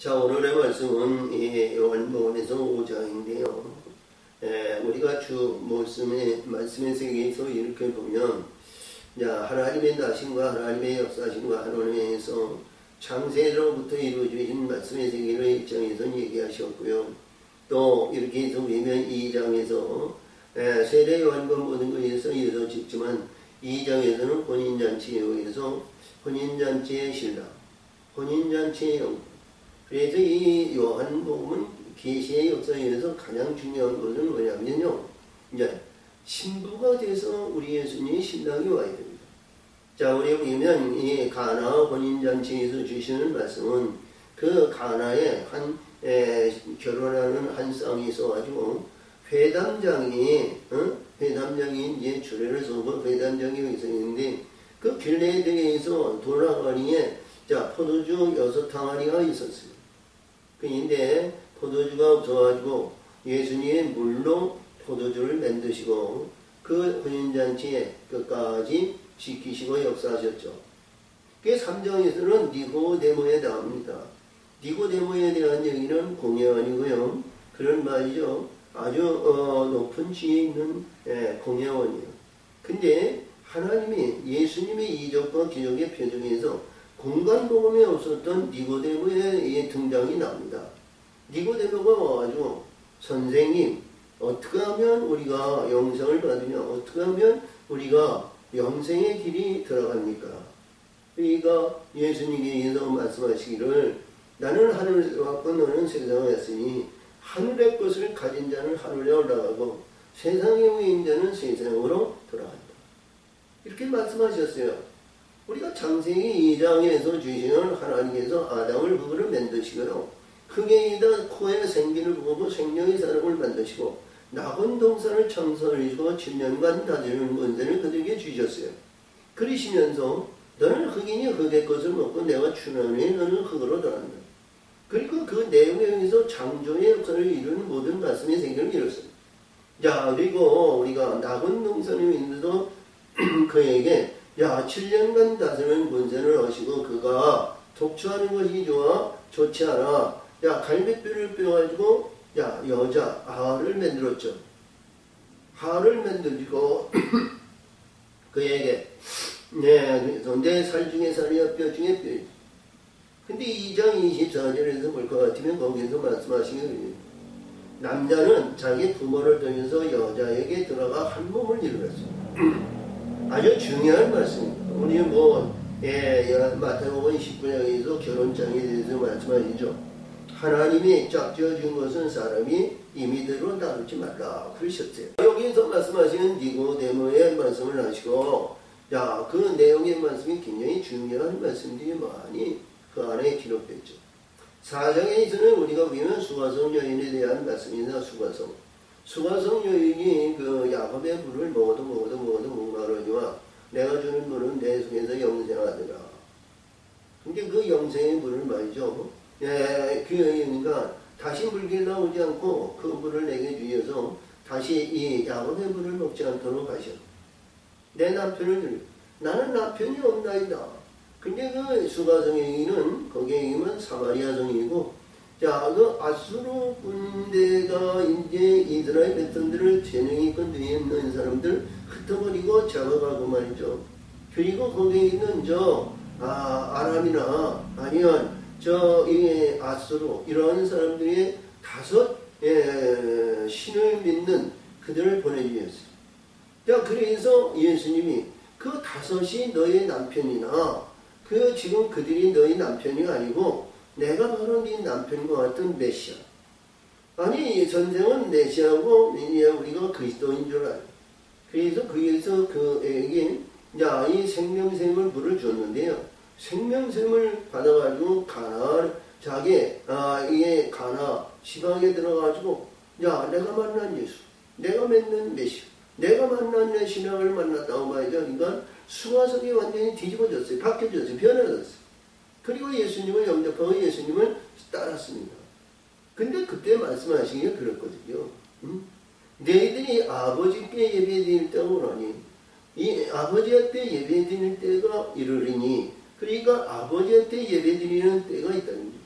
자, 오늘의 말씀은 요한복음에서 5장인데요. 우리가 주 말씀의 세계에서 이렇게 보면, 하나님의 나심과 하나님의 역사심과 하나님에서 창세로부터 이루어진 말씀의 세계를 입장에서 얘기하셨고요. 또 이렇게 해서 보면 2장에서 세례 요한과 모든 것에서 이루어졌지만 2장에서는 혼인잔치에 의해서 혼인잔치의 신랑, 혼인잔치의 영. 그래서 이 요한복음은 계시의 역사에서 가장 중요한 것은 뭐냐면요, 이제 신부가 돼서 우리 예수님이 신랑이 와야 됩니다. 자, 우리 보면 이 가나 혼인잔치에서 주시는 말씀은 그 가나에 결혼하는 한 쌍이 있어가지고 회담장이 이제 주례를 서고 회담장이 여기서 있는데 그 길레대에서 돌아가니에 포도주 6항아리가 있었어요. 그런데 포도주가 없어가지고 예수님이 물로 포도주를 만드시고 그 혼인잔치에 끝까지 지키시고 역사하셨죠. 그 3장에서는 니고데모에 나옵니다. 니고데모에 대한 얘기는 공예 아니고요. 그런 말이죠. 아주 높은 지위에 있는 공예원이에요. 근데 하나님이 예수님의 이적과 기적의 표정에서 공간복음에 없었던 니고데모의 등장이 나옵니다. 니고데모가 와가지고 선생님, 어떻게 하면 우리가 영생을 받으며 어떻게 하면 우리가 영생의 길이 들어갑니까? 그러니까 예수님께서 말씀하시기를 나는 하늘에 왔고 너는 세상에 왔으니 하늘의 것을 가진 자는 하늘에 올라가고 세상에 모인 자는 세상으로 돌아간다. 이렇게 말씀하셨어요. 우리가 창세기 2장에서 주시는 하나님께서 아담을 부부를 만드시고요. 흙에다 코에 생기를 부고 생명의 사람을 만드시고 낙원 동산을 창설하시고 7년간 다스리는 권세를 그들에게 주셨어요. 그러시면서 너는 흙이니 흙의 것을 먹고 내가 출하니 너는 흙으로 돌아간다. 그리고 그 내용에 의해서 창조의 역사를 이루는 모든 말씀의 세계를 이뤘어요. 자, 그리고 우리가 낙원 동산에 있는데도 그에게 7년간 다스리는 권세를 하시고 그가 독초하는 것이 좋지 않아. 갈빗뼈를 빼가지고 여자 하를 만들었죠. 하를 만들고 그에게 그래서 내 살 중에 살이야 뼈 중에 뼈. 근데 2장 24절에서 볼 것 같으면 거기서 말씀하시는 남자는 자기 부모를 통해서 여자에게 들어가 한 몸을 이루었어요. 아주 중요한 말씀입니다. 우리 마태복음 19장에서 결혼장에 대해서 말씀하시죠. 하나님이 짝지어준 것은 사람이 임의대로 다루지 말라 그러셨어요. 여기서 말씀하시는 니고데모의 말씀을 하시고 그 내용의 말씀이 굉장히 중요한 말씀들이 많이 그 안에 기록됐죠. 4장에서는 우리가 보면 수가성 여인에 대한 말씀입니다. 수가성 여인이 그 야곱의 물을 먹어도 목마르지만 내가 주는 물은 내 속에서 영생하더라. 근데 그 영생의 물을 말이죠. 그 여인이가 다시 물게 나오지 않고 그 물을 내게 주셔서 다시 이 야곱의 물을 먹지 않도록 하셨다. 내 남편을 나는 남편이 없나이다. 근데 그 수가성 여인은 거기에 있는 사마리아 성이고 그 아수르 군대가 이제 이스라엘 백성들을 재능있고 뇌에 있는 사람들 흩어버리고 잡아가고 말이죠. 그리고 거기에 있는 아람이나 아니면 이 아수르 이런 사람들이 5 신을 믿는 그들을 보내주셨어요. 그래서 예수님이 그 5이 너의 남편이나 지금 그들이 너의 남편이 아니고 내가 바로 네 남편과 같은 메시아. 아니 전생은 메시아고 우리가 그리스도인 줄 알아요. 그래서 그에서 그에게 이 생명샘을 물을 줬는데요. 생명샘을 받아가지고 이게 가나 시방에 들어가지고 내가 만난 예수, 내가 맺는 메시아, 내가 만난 내 신앙을 만났다고 말이죠. 그러니까 수가성이 완전히 뒤집어졌어요. 바뀌어졌어요. 변해졌어요. 그리고 예수님을 영접하고 예수님을 따랐습니다. 근데 그때 말씀하시기가 그렇거든요. 너희들이 아버지께 예배드릴 때가 오라니 이 아버지한테 예배드릴 때가 이르리니 그러니까 아버지한테 예배드리는 때가 있다는 거죠.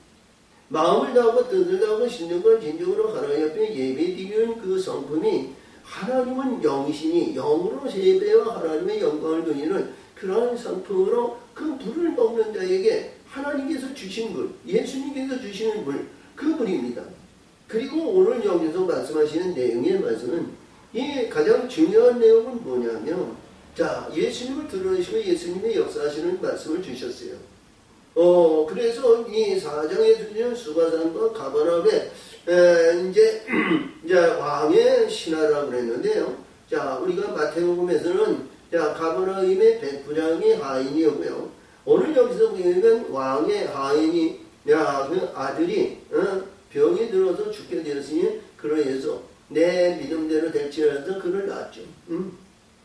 마음을 다하고 뜻을 다하고 신령과 진정으로 하나님 앞에 예배드리는 그 성품이 하나님은 영이시니 영으로 예배와 하나님의 영광을 드리는 그러한 성품으로 그 물을 먹는 자에게 하나님께서 주신 물, 예수님께서 주시는 물, 그 물입니다. 그리고 오늘 여기서 말씀하시는 내용의 말씀은 이 가장 중요한 내용은 뭐냐면, 자, 예수님을 드러내시고 예수님의 역사하시는 말씀을 주셨어요. 그래서 이 4장에 주시는 수바산과 가버나움의 이제 왕의 신하라고 그랬는데요. 자, 우리가 마태복음에서는 자, 가버나움의 백부장이 하인이었고요. 오늘 여기서 보면 왕의 하인이 그 아들이 병이 들어서 죽게 되었으니 그러해서 내 믿음대로 될지라도 그를 낳았죠.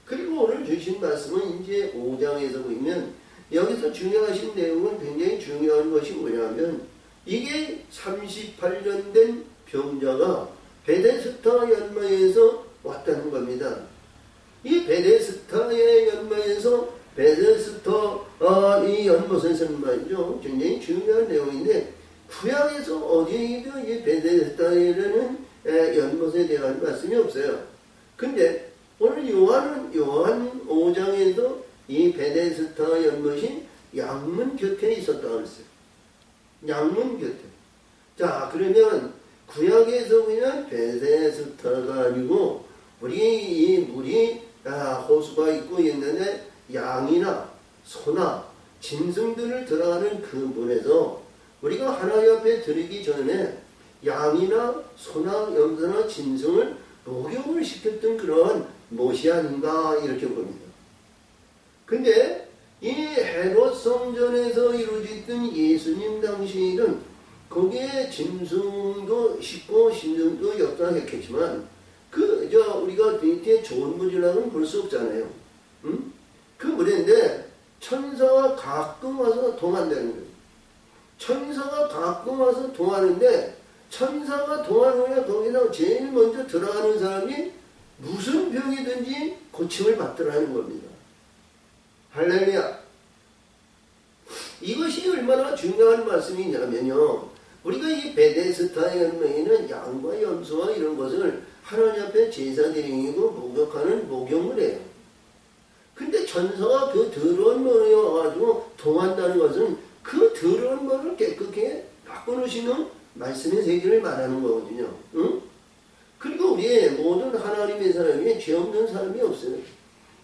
그리고 오늘 주신 말씀은 이제 5장에서 보면 여기서 중요하신 내용은 굉장히 중요한 것이 뭐냐면 이게 38년 된 병자가 베데스다 연마에서 왔다는 겁니다. 이 베데스다의 연마에서 베데스다 이 연못에서는 말이죠. 굉장히 중요한 내용인데 구약에서 어디에도 이 베데스다라는 연못에 대한 말씀이 없어요. 근데 오늘 요한 5장에서 이 베데스다 연못이 양문 곁에 있었다고 했어요. 양문 곁에. 자, 그러면 구약에서 그냥 베데스다가 아니고 우리 이 물이 호수가 있고 있는데 양이나 소나 짐승들을 들어가는 그 물에서 우리가 하나님 앞에 드리기 전에 양이나 소나 염소나 짐승을 목욕을 시켰던 그런 못이 아닌가 이렇게 봅니다. 근데 이 헤롯 성전에서 이루어졌던 예수님 당시에는 거기에 짐승도 씻고 짐승도 역사했겠지만 우리가 밑에 좋은 물이라고는 볼 수 없잖아요. 그 물인데 천사가 가끔 와서 동한다는 거예요. 천사가 가끔 와서 동하는데 천사가 동하는 거기다 제일 먼저 들어가는 사람이 무슨 병이든지 고침을 받더라는 겁니다. 할렐루야. 이것이 얼마나 중요한 말씀이냐면요. 우리가 이 베데스다 연맹에는 양과 염소와 이런 것을 하나님 앞에 제사 드리고 목욕하는 목욕물이에요. 근데 천사가 그 더러운 물에 와가지고 동한다는 것은 그 더러운 물을 깨끗하게 바꿔놓으시는 말씀의 세계를 말하는 거거든요. 응? 그리고 우리 모든 하나님의 사람이 죄 없는 사람이 없어요.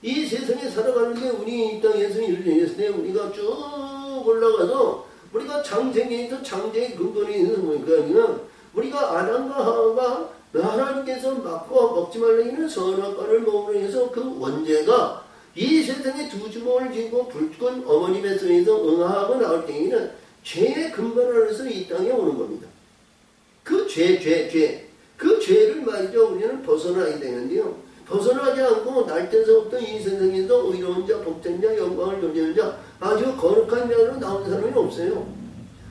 이 세상에 살아가는데 우리 이 땅에서 일을 때 우리가 쭉 올라가서 우리가 창세기에서 창세의 근본이 있는 거니까 우리가 아담과 하와가 하나님께서 막고 먹지 말라는 선악과를 먹으려 해서 그 원죄가 이 세상에 두 주먹을 쥐고 불끈 어머님의 손에서 응하고 나올 때에는 죄의 근본으로서 이 땅에 오는 겁니다. 그 그 죄를 말이죠. 우리는 벗어나야 되는데요. 벗어나지 않고 날 때서부터 이 세상에서 의로운 자, 복된 자, 영광을 돌리는 자, 아주 거룩한 자로 나온 사람이 없어요.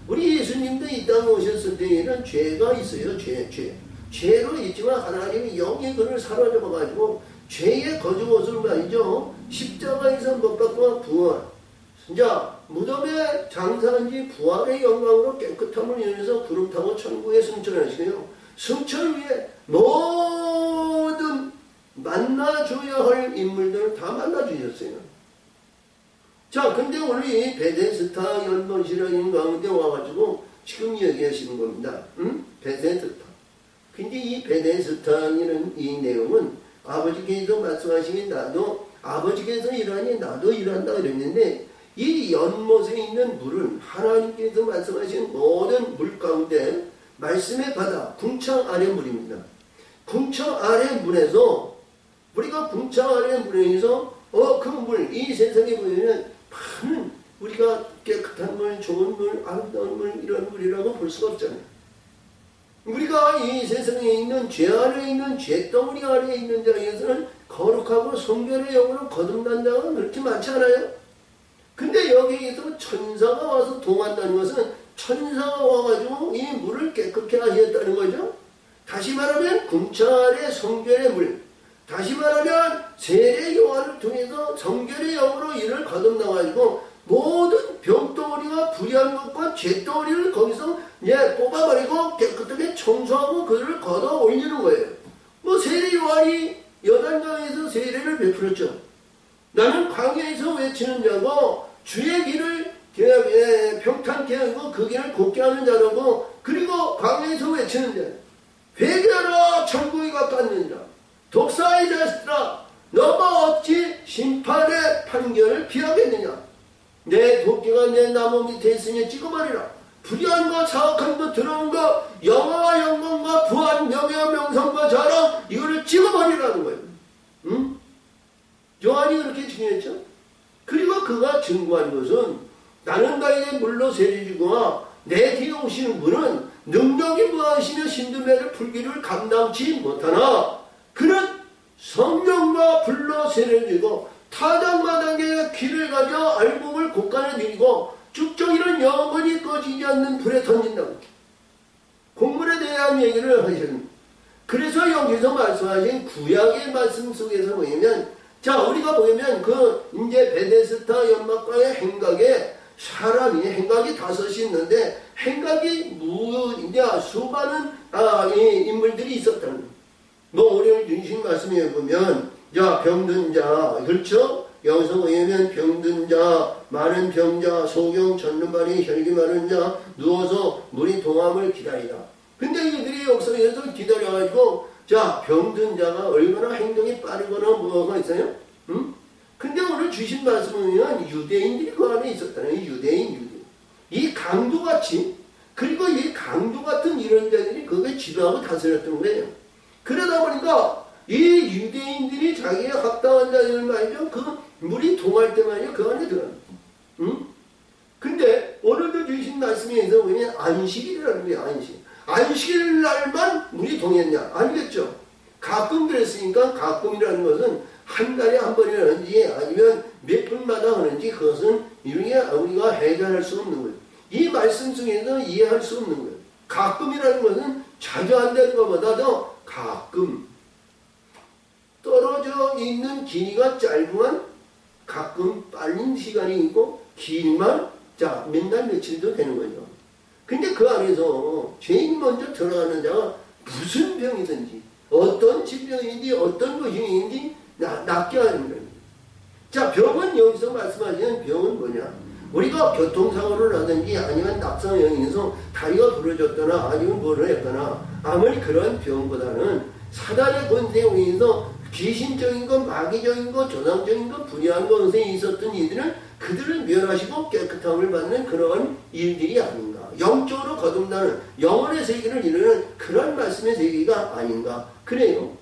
우리 예수님도 이 땅에 오셨을 때에는 죄가 있어요. 죄로 있지만 하나님이 영의 그를 사로잡아가지고 죄의 거주옷을 말이죠. 십자가에서 못 박고 부활. 자, 무덤에 장사한 지 부활의 영광으로 깨끗함을 이루면서 구름 타고 천국에 승천하시고요. 승천 위에 모든 만나줘야 할 인물들을 다 만나주셨어요. 자, 근데 오늘 이 베데스다 연못이라는 가운데 와가지고 지금 얘기하시는 겁니다. 베데스다. 근데 이 베데스다라는 이 내용은 아버지께서 말씀하시니 나도 아버지께서 일하니 나도 일한다 그랬는데 이 연못에 있는 물은 하나님께서 말씀하신 모든 물 가운데 말씀의 바다, 궁창 아래 물입니다. 궁창 아래 물에서 우리가 궁창 아래 물에서 그 물, 이 세상에 보이는 많은 우리가 깨끗한 물, 좋은 물, 아름다운 물 이런 물이라고 볼 수가 없잖아요. 우리가 이 세상에 있는 죄 안에 있는 죄덩어리 안에 있는 자에서는 거룩하고 성결의 영으로 거듭난 자가 그렇게 많지 않아요? 근데 여기에서 천사가 와서 동한다는 것은 천사가 와가지고 이 물을 깨끗게 하셨다는 거죠. 다시 말하면 궁창 아래 성결의 물, 다시 말하면 세례 요한을 통해서 성결의 영으로 이를 거듭나가지고 모든 병덩어리가 불의한 것과 죄덩어리를 거기서 이제 뽑아버리고 깨끗하게 청소하고 그들을 걷어 올리는 거예요. 뭐 세례 요한이 요단강에서 세례를 베풀었죠. 나는 광야에서 외치는 자고 주의 길을 평탄케 하고 그 길을 곱게 하는 자라고, 그리고 광야에서 외치는 자, 회개하라 천국이 가까웠느니라. 독사의 자식들아, 너가 어찌 심판의 판결을 피하겠느냐. 내 도끼가 내 나무 밑에 있으니 찍어버리라. 불의한 것, 사악한 것, 더러운 것, 영화와 영광과 부한 명예와 명성과 자랑, 이거를 찍어버리라는 거예요. 응? 요한이 그렇게 중요했죠. 그리고 그가 증거한 것은, 나는 너희에게 물로 세례 주거나 내 뒤에 오시는 분은 능력이 무하시며 신들매를 풀기를 감당치 못하나 그는 성령과 불로 세례를 주고 타작마당에 귀를 가져 알곡을 곳간에 들이고 쭉정이는 영원히 꺼지지 않는 불에 던진다고. 공물에 대한 얘기를 하시는. 그래서 여기서 말씀하신 구약의 말씀 속에서 보면, 자, 우리가 보면 이제 베데스다 연막과의 행각에 사람이 행각이 5이 있는데 행각이 이제 수많은 인물들이 있었다는 거예요. 뭐 오늘 주신 말씀에 보면, 자, 병든 자, 그렇죠? 여기서 보면 병든 자, 많은 병자, 소경, 젖는발이, 혈기 마른 자, 누워서 물이 동함을 기다리라. 근데 이들이 역사에서 기다려가지고, 자, 병든 자가 얼마나 행동이 빠르거나 뭐가 있어요? 응? 근데 오늘 주신 말씀은 유대인들이 그 안에 있었다는 거예요. 유대인. 이 강도같이, 그리고 이 강도 같은 이런 자들이 그걸 지도하고 다스렸던 거예요. 그러다 보니까 이 유대인들이 자기의 합당한 자들 말이죠. 그 물이 동할 때 말이죠. 그 안에 들어갑니다. 응? 근데 오늘도 주신 말씀에서 보면 안식일이라는 거예요. 안식일 날만 물이 동했냐? 아니겠죠. 가끔 그랬으니까 가끔이라는 것은 한 달에 한 번이나 하는지 아니면 몇 분마다 하는지 그것은 우리가 해결할 수 없는 거예요. 이 말씀 중에서 이해할 수 없는 거예요. 가끔이라는 것은 자주 한다는 것보다도 가끔 떨어져 있는 길이가 짧으면 가끔 빠른 시간이 있고 길만 자 몇 날 며칠도 되는 거죠. 근데 그 안에서 죄인 먼저 들어가는 자가 무슨 병이든지 어떤 질병인지 어떤 것인지 낫게 하는 거예요. 자, 병은 여기서 말씀하시는 병은 뭐냐? 우리가 교통사고를 하든지 아니면 낙상형에서 다리가 부러졌거나 아니면 뭐를 했거나 아무리 그런 병보다는 사단의 권세에 의해서 귀신적인 것, 마귀적인 것, 조상적인 것, 불의한 것에 있었던 이들은 그들을 멸하시고 깨끗함을 받는 그러한 일들이 아닌가. 영적으로 거듭나는 영혼의 세계를 이루는 그런 말씀의 세계가 아닌가. 그래요.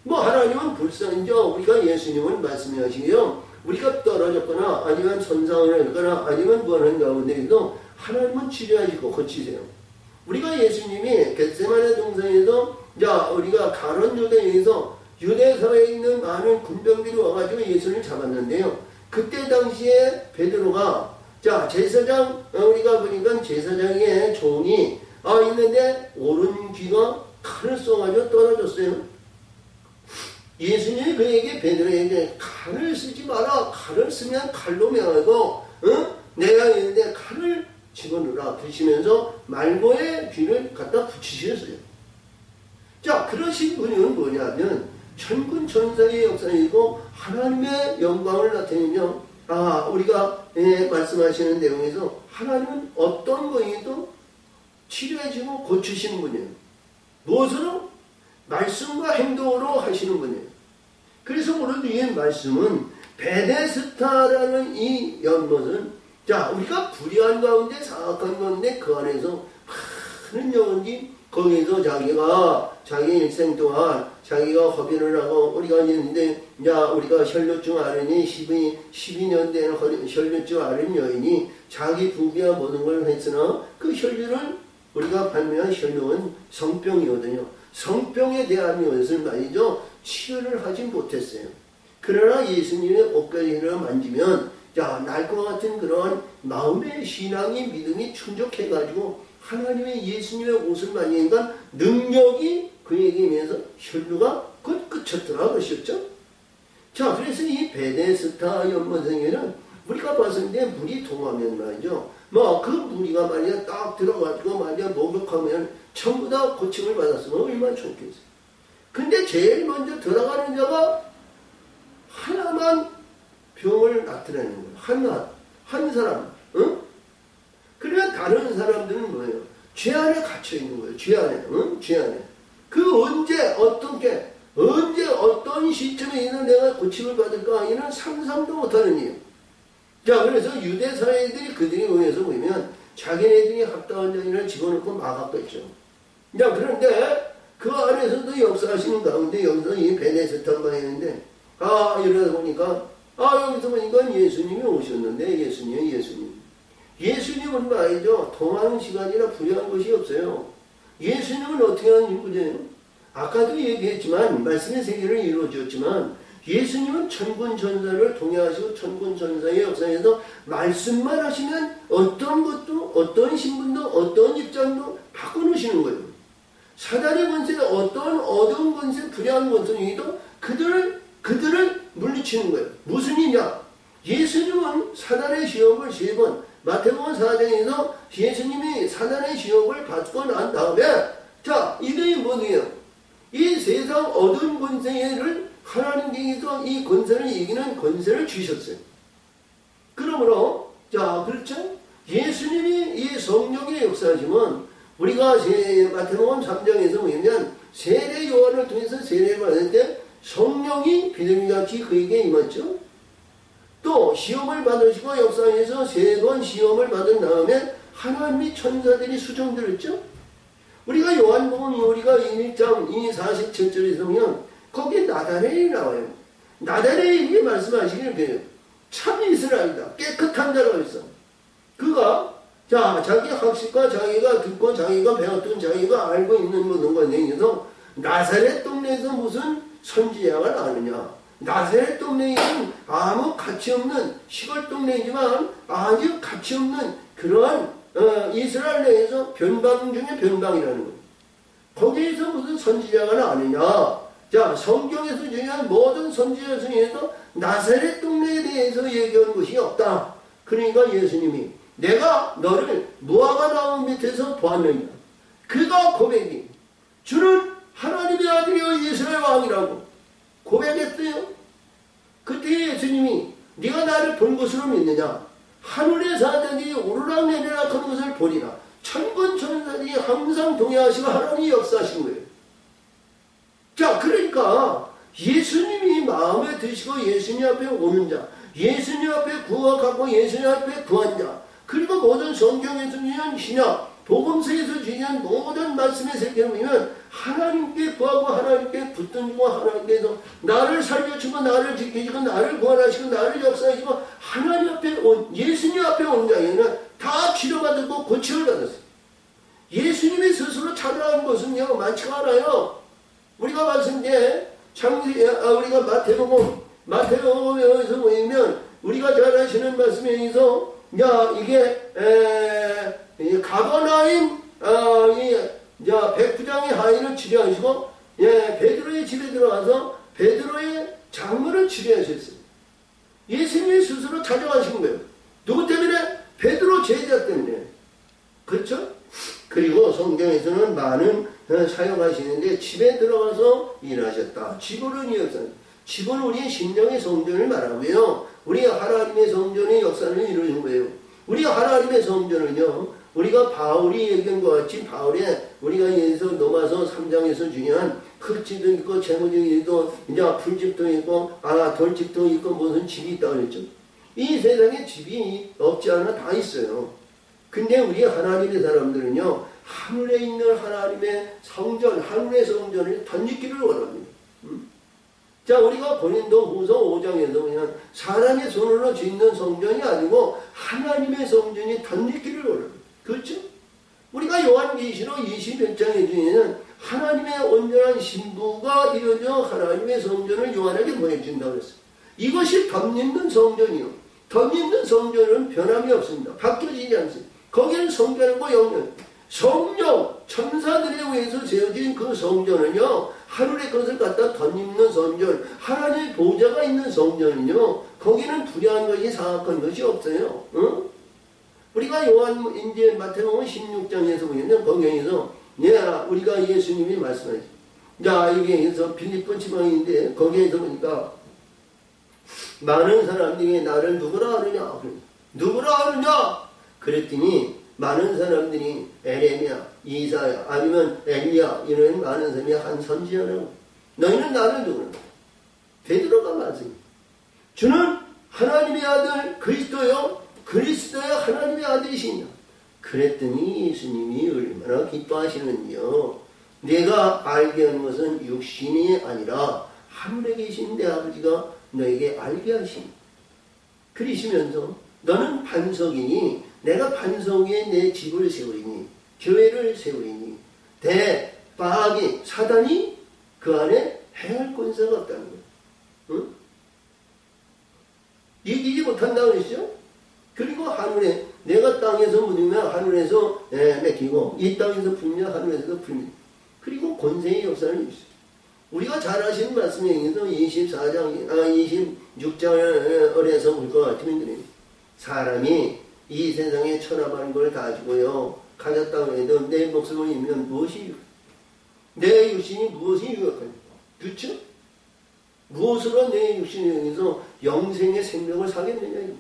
뭐 하나님은 불쌍히죠. 우리가 예수님은 말씀하시고요. 우리가 떨어졌거나 아니면 손상을 했거나 아니면 뭐하는 가운데에도 하나님은 치료하시고 고치세요. 우리가 예수님이 겟세마네 동산에서 자 우리가 가론 유대에서 유대 사회에 있는 많은 군병들이 와가지고 예수를 잡았는데요. 그때 당시에 베드로가 자 제사장 우리가 보니까 제사장의 종이 있는데 오른 귀가 칼을 쏘가지고 떨어졌어요. 예수님이 그에게 베드로에게 칼을 쓰지 마라. 칼을 쓰면 칼로 명하고 내가 있는데 칼을 집어넣으라 드시면서 말고의 귀를 갖다 붙이셨어요. 자 그러신 분은 뭐냐면 천군 천사의 역사이고 하나님의 영광을 나타내며 우리가 말씀하시는 내용에서 하나님은 어떤 거에도 치료해주고 고치시는 분이에요. 무엇으로? 말씀과 행동으로 하시는 분이에요. 그래서 오늘 이 말씀은 베데스다라는 이 연못은 자 우리가 불의한 가운데 사악한 가운데 그 안에서 많은 영혼이 거기에서 자기가 자기 일생 동안 자기가 허비를 하고 우리가 있는데 야 우리가 혈류증 앓으니 12년 된 혈류증 앓은 여인이 자기 부비와 모든 걸 했으나 그 혈류를 우리가 발명한 혈류는 성병이거든요. 성병에 대한 것을 말이죠. 치료를 하지 못했어요. 그러나 예수님의 옷가지를 만지면 날 것 같은 그런 마음의 신앙이 믿음이 충족해가지고 하나님의 예수님의 옷을 만지니까 능력이 그에게 임해서 혈류가 곧 그쳤더라 그러셨죠. 자 그래서 이 베데스다 연못에는 우리가 봤을 때 물이 동하면 말이죠. 그 무리가 말이야 딱 들어가지고 말이야 목욕 부족하면 전부 다 고침을 받았으면 얼마나 좋겠어요. 근데 제일 먼저 들어가는 자가 하나만 병을 나타내는 거예요. 한 사람. 응? 그러면 다른 사람들은 뭐예요? 죄 안에 갇혀 있는 거예요. 죄 안에. 응? 죄 안에. 그 언제 어떤 시점에 이는 내가 고침을 받을까? 이는 상상도 못하는 일. 자, 그래서 유대 사회들이 그들이 모여서 보면 자기네들이 합당한 자들을 집어넣고 막았겠죠. 자, 그런데 그 안에서도 역사하시는 가운데 여기서 이 베네스탄방에 있는데 이러다 보니까 여기서 보니까 예수님이 오셨는데 예수님은 말이죠. 동하는 시간이나 부여한 것이 없어요. 예수님은 어떻게 하는 인물이에요? 아까도 얘기했지만 말씀의 세계를 이루어졌지만 예수님은 천군천사를 통해하시고 천군천사의 역사에서 말씀만 하시면 어떤 것도 어떤 신분도 어떤 입장도 바꿔놓으시는 거예요. 사단의 권세, 어떤 어두운 권세, 불의한 권세도 그들을 물리치는 거예요. 무슨 일이냐? 예수님은 사단의 시험을 3번, 마태복음 4장에서 예수님이 사단의 시험을 받고 난 다음에 자, 이들이 뭐예요? 이 세상 어두운 권세를 하나님께서 이 권세를 이기는 권세를 주셨어요. 그러므로 자, 그렇죠? 예수님이 이 성령의 역사지만 우리가 마태복음 3장에서 보면 세례 요한을 통해서 세례를 받을 때 성령이 비둘기같이 그에게 임했죠. 또 시험을 받으시고 역사에서 3번 시험을 받은 다음에 하나님의 천사들이 수정들었죠. 우리가 요한복음 우리가 1장 47절에서 보면 거기에 나다레인이 나와요. 나다레인이 말씀하시기를 그래요. 참 이스라엘이다. 깨끗한 자라고 했어. 그가 자, 자기 학식과 자기가 듣고 자기가 배웠던 자기가 알고 있는 모든 것에 대해서 나사렛 동네에서 무슨 선지자가 나느냐. 나사렛 동네에는 아무 가치 없는 시골 동네이지만 아주 가치 없는 그러한 이스라엘 내에서 변방 중에 변방이라는 거예요. 거기에서 무슨 선지자가 나느냐. 자, 성경에서 중요한 모든 선지자 중에서 나사렛 동네에 대해서 얘기한 것이 없다. 그러니까 예수님이 내가 너를 무화과 나무 밑에서 보았느냐. 그가 고백이 주는 하나님의 아들이요 이스라엘 왕이라고 고백했어요. 그때 예수님이 네가 나를 본 것으로 믿느냐. 하늘의 사자들이 오르락내리락 하는 것을 보리라. 천군천사들이 항상 동행하시고 하나님이 역사하신 거예요. 자, 그러니까 예수님이 마음에 드시고 예수님 앞에 오는 자, 예수님 앞에 구원하고 예수님 앞에 구한 자, 그리고 모든 성경에서 주는 신약, 복음서에서 주는 모든 말씀의 세계를 보면 하나님께 구하고 하나님께 붙들고 하나님께서 나를 살려주고 나를 지켜주고 나를 구원하시고 나를 역사하시고 하나님 앞에 온 예수님 앞에 온 자에는 다 치료받고 고침을 받았어요. 예수님이 스스로 찾아간 것은요 많지가 않아요. 우리가 말씀드린 우리가 마태복음에서 보면 우리가 잘 아시는 말씀에 의해서 야, 이게, 가버나임, 백부장의 하인을 치료하시고, 베드로의 집에 들어가서 베드로의 장모를 치료하셨어요. 예수님이 스스로 찾아가신 거예요. 누구 때문에? 베드로 제자 때문에. 그렇죠? 그리고 성경에서는 많은 사용하시는데, 집에 들어가서 일하셨다. 집은 집은 우리의 심령의 성전을 말하고요. 우리 하나님의 성전의 역사를 이루는 거예요. 우리 하나님의 성전은요, 우리가 바울이 얘기한 것 같이 바울의 우리가 예서 로마서 3장에서 중요한 흙집도 있고 재무집도 이제 풀집도 있고 돌집도 있고 무슨 집이 있다고 그랬죠. 이 세상에 집이 없지 않아 다 있어요. 근데 우리 하나님의 사람들은요, 하늘에 있는 하나님의 성전, 하늘의 성전을 던지기를 원합니다. 자, 우리가 고린도 후서 5장에서 그냥 사람의 손으로 짓는 성전이 아니고 하나님의 성전이 던지기를 원합니다. 그렇죠? 우리가 요한계시록 21장에 중에는 하나님의 온전한 신부가 이루어져 하나님의 성전을 요한에게 보여준다고 했어요. 이것이 덧입는 성전이요. 덧입는 성전은 변함이 없습니다. 바뀌어지지 않습니다. 거기는 성전이고 영전. 성령, 천사들에 의해서 세워진 그 성전은요, 하늘의 것을 갖다 덧입는 성전, 하나님의 보좌가 있는 성전은요, 거기는 불의한 것이 사악한 것이 없어요. 응? 우리가 이제 마태복음 16장에서 보면 거기에서 우리가 예수님이 말씀하죠. 자, 이게 빌립보 지방인데 거기에서 보니까 많은 사람들이 나를 누구라 하느냐? 누구라 하느냐? 그랬더니 많은 사람들이 에레미야, 이사야, 아니면 엘리야 이런 많은 사람이 한 선지자라고. 너희는 나를 누구라? 베드로가 말씀입니다. 주는 하나님의 아들 그리스도요. 그리스도의 하나님의 아들이시냐? 그랬더니 예수님이 얼마나 기뻐하시는지요. 내가 알게 한 것은 육신이 아니라 하늘에 계신 내 아버지가 너에게 알게 하시니. 그러시면서 너는 반석이니 내가 반석 위에 내 집을 세우리니 교회를 세우리니 대파악이 사단이 그 안에 행할 권세가 없다는 거예요. 응? 이기지 못한다고 했죠? 그리고 하늘에 내가 땅에서 묻으면 하늘에서 맺히고 이 땅에서 풀면 하늘에서도 풀립니다. 그리고 권세의 역사를 있어요. 우리가 잘 아시는 말씀에 의해서 26장에서 볼 것 같으면 사람이 이 세상에 천하만 걸 가지고요 가졌다고 해도 내 목숨을 잃으면 무엇이 유익? 내 육신이 무엇이 유익하냐? 그렇죠? 무엇으로 내 육신에 의해서 영생의 생명을 사겠느냐?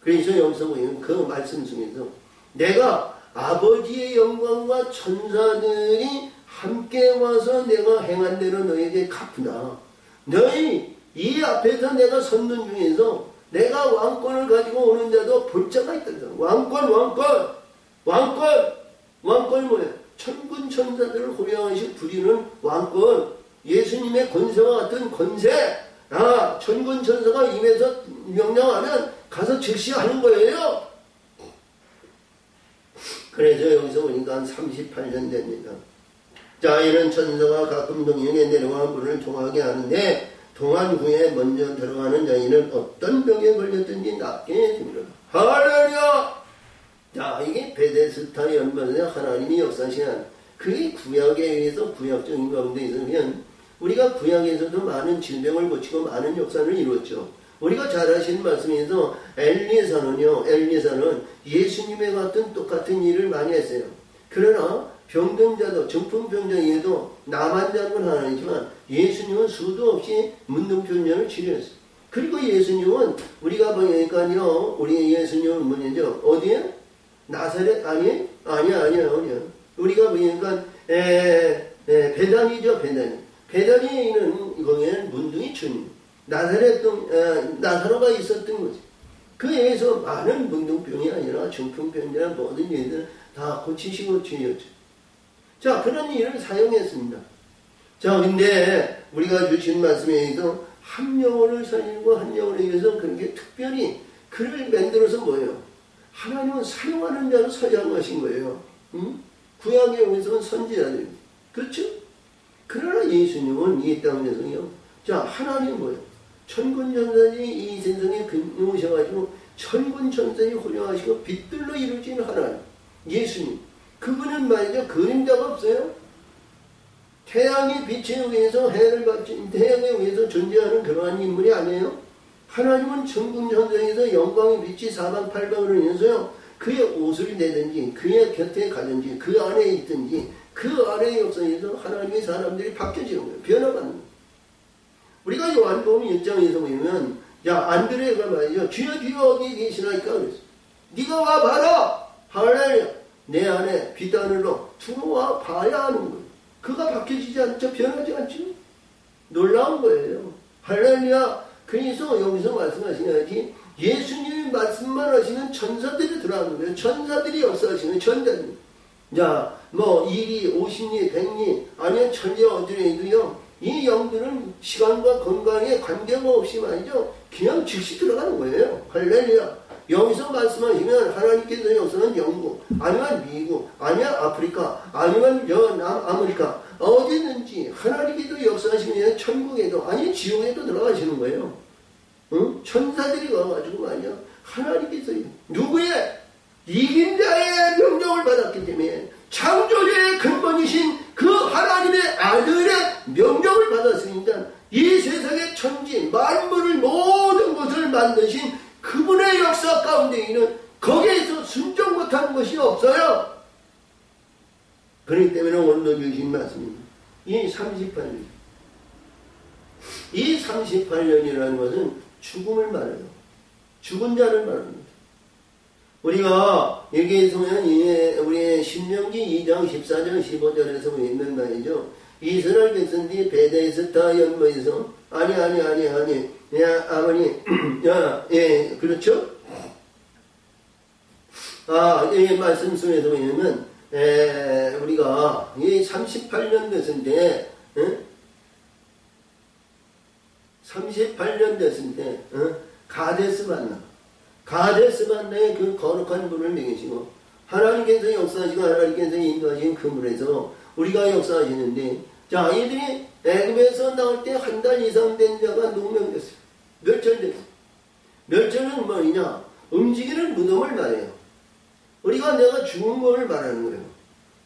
그래서 여기서 보면 그 말씀 중에서 내가 아버지의 영광과 천사들이 함께 와서 내가 행한 대로 너에게 갚으나 너희 이 앞에서 내가 섰는 중에서 내가 왕권을 가지고 오는 자도 볼 자가 있다. 왕권이 뭐야? 천군 천사들을 호령하시고 부리는 왕권. 예수님의 권세와 같은 권세. 천군 천사가 임해서 명령하면 가서 즉시하는 거예요. 그래서 여기서 보니까 38년 됩니다. 자, 이런 천사가 가끔 동행에 내려와 문을 통하게 하는데 동안 후에 먼저 들어가는 자에는 어떤 병에 걸렸든지 낫게 됩니다. 할렐루야! 자, 이게 베데스다 연못에 하나님이 역사하시는 그게 구약에 의해서 구약적인 가운데 있으면 우리가 구약에서도 많은 질병을 고치고 많은 역사를 이루었죠. 우리가 잘 아시는 말씀에서 엘리사는 예수님의 같은 똑같은 일을 많이 했어요. 그러나 병든 자도 중풍병자에도 나만 잡은 하나님이지만 예수님은 수도 없이 문둥병자를 치료했어요. 그리고 예수님은 우리가 보니까요, 우리 예수님은 뭐냐죠? 어디에? 나사렛 아니에요? 아니야. 우리가 보니까 베다니죠, 베다니. 베다니에 있는 거기에는 문둥이 주님. 나사로가 있었던 거지. 그에서 많은 문둥병이 아니라 중풍병이나 모든 일들 다 고치시고 주셨죠. 자, 그런 일을 사용했습니다. 자, 근데 우리가 주신 말씀에 의해서 한 영혼을 살리고 한 영혼에 의해서 그렇게 특별히 그를 만들어서 뭐예요? 하나님은 사용하는 자로 사용하신 거예요. 구약에 의해서는 선지자들. 그렇죠? 그러나 예수님은 이 땅에서요. 자, 하나님은 뭐예요? 천군천사들이 이 세상에 오셔가지고 천군천사들이 호령하시고 빛들로 이루어진 하나님. 예수님. 그분은 말이죠. 그림자가 없어요. 태양의 빛에 의해서 태양에 의해서 존재하는 그러한 인물이 아니에요. 하나님은 천군천사에서 영광의 빛이 사방팔방으로 인해서요. 그의 옷을 내든지 그의 곁에 가든지 그 안에 있든지 그 안의 역사에서 하나님의 사람들이 바뀌어지는 거예요. 변화받는 거예요. 우리가 요한복음 1장에서 보면 안드레가 말이죠. 주여 어디 계시나이까 그랬어. 네가 와봐라. 할렐루야. 내 안에 빛하늘로 들어와 봐야 하는 거예요. 그가 바뀌어지지 않죠? 변하지 않죠? 놀라운 거예요. 할렐루야. 그래서 여기서 말씀하시냐지 예수님이 말씀만 하시면 천사들이 들어가는 거예요. 천사들이 역사하시는 천사들. 자, 뭐 1리, 50리, 100리 아니면 천리 어디에도요. 이 영들은 시간과 건강에 관계가 없이 말이죠. 그냥 즉시 들어가는 거예요. 할렐루야. 여기서 말씀하시면 하나님께서 역사는 영국, 아니면 미국, 아니면 아프리카, 아니면 남아메리카 어디든지 하나님께서 역사하시면 천국에도 아니 지옥에도 들어가시는 거예요. 천사들이 와가지고 말이야. 하나님께서 누구의 이긴 자의 명령을 받았기 때문에 창조주의 근본이신 그 하나님의 아들의 명령을 받았으니까 이 세상의 천지 만물을 모든 것을 만드신 그분의 역사 가운데 있는 그렇기 때문에 오늘도 주신 말씀입니다. 이 38년. 이 38년이라는 것은 죽음을 말해요. 죽은 자를 말합니다. 우리가 여기에서 보면 우리 신명기 2장 14절 15절에서 있는 말이죠. 이스라엘 백성들이 베델에서 다 연모해서 아니 야 아버니 예 그렇죠? 이 말씀 속에서 보면 우리가 이 38년 됐을 때 38년 됐을 때 가데스 반나에 그 거룩한 물을 먹이시고 하나님께서 역사하시고 하나님께서 인도하신 그 물에서 우리가 역사하시는데 자 이들이 애굽에서 나올 때 한 달 이상 된 자가 농명됐어요. 멸절 됐어요. 멸절은 뭐냐? 움직이는 무덤을 말해요. 우리가 내가 죽은 것을 말하는 거예요.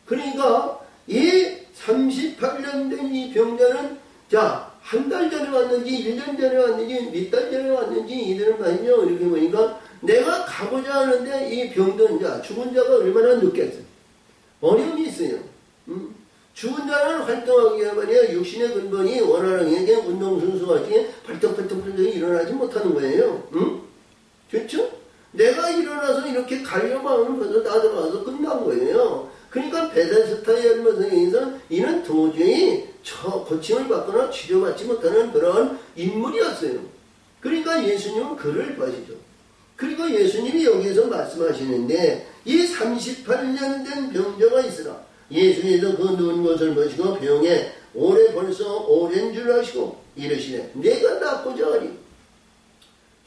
그러니까 이 38년 된 이 병자는 자 한 달 전에 왔는지 1년 전에 왔는지 몇 달 전에 왔는지 이들은 말이죠. 이렇게 보니까 내가 가고자 하는데 이 병든 자 죽은 자가 얼마나 늦겠어요. 어려움이 있어요. 죽은 자는 활동하기 위함이야 육신의 근본이 원활하게 운동선수같이 발떡발떡 일어나지 못하는 거예요. 그렇죠? 내가 일어나서 이렇게 가려고 하면 벌써 다 들어가서 끝난 거예요. 그러니까 베데스다의 연못에서 이는 도저히 고침을 받거나 치료받지 못하는 그런 인물이었어요. 그러니까 예수님은 그를 보시죠. 그리고 예수님이 여기서 말씀하시는데 이 38년 된 병자가 있으라. 예수님도 그 누운 것을 보시고 병에 오래 벌써 오랜 줄 아시고 이르시네. 내가 낫고자 하리.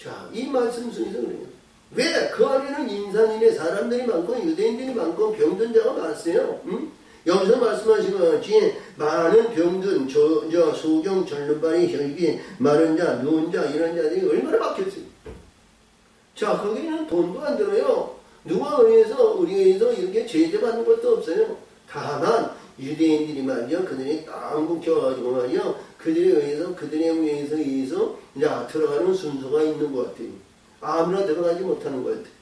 자, 이 말씀 속에서 그래요. 왜? 그 안에는 인산인의 사람들이 많고 유대인들이 많고 병든 자가 많았어요. 여기서 말씀하신 것 같이 많은 병든 소경, 절름발이, 혈기, 마른 자, 누운 자 이런 자들이 얼마나 막혔어요. 자 거기는 돈도 안 들어요. 누가 의해서 우리에서 이렇게 제재받는 것도 없어요. 다만 유대인들이 말이요 그들이 딱 묵혀가지고 말이요 그들에 의해서 들어가는 순서가 있는 것 같아요. 아무나 들어가지 못하는 것 같아요.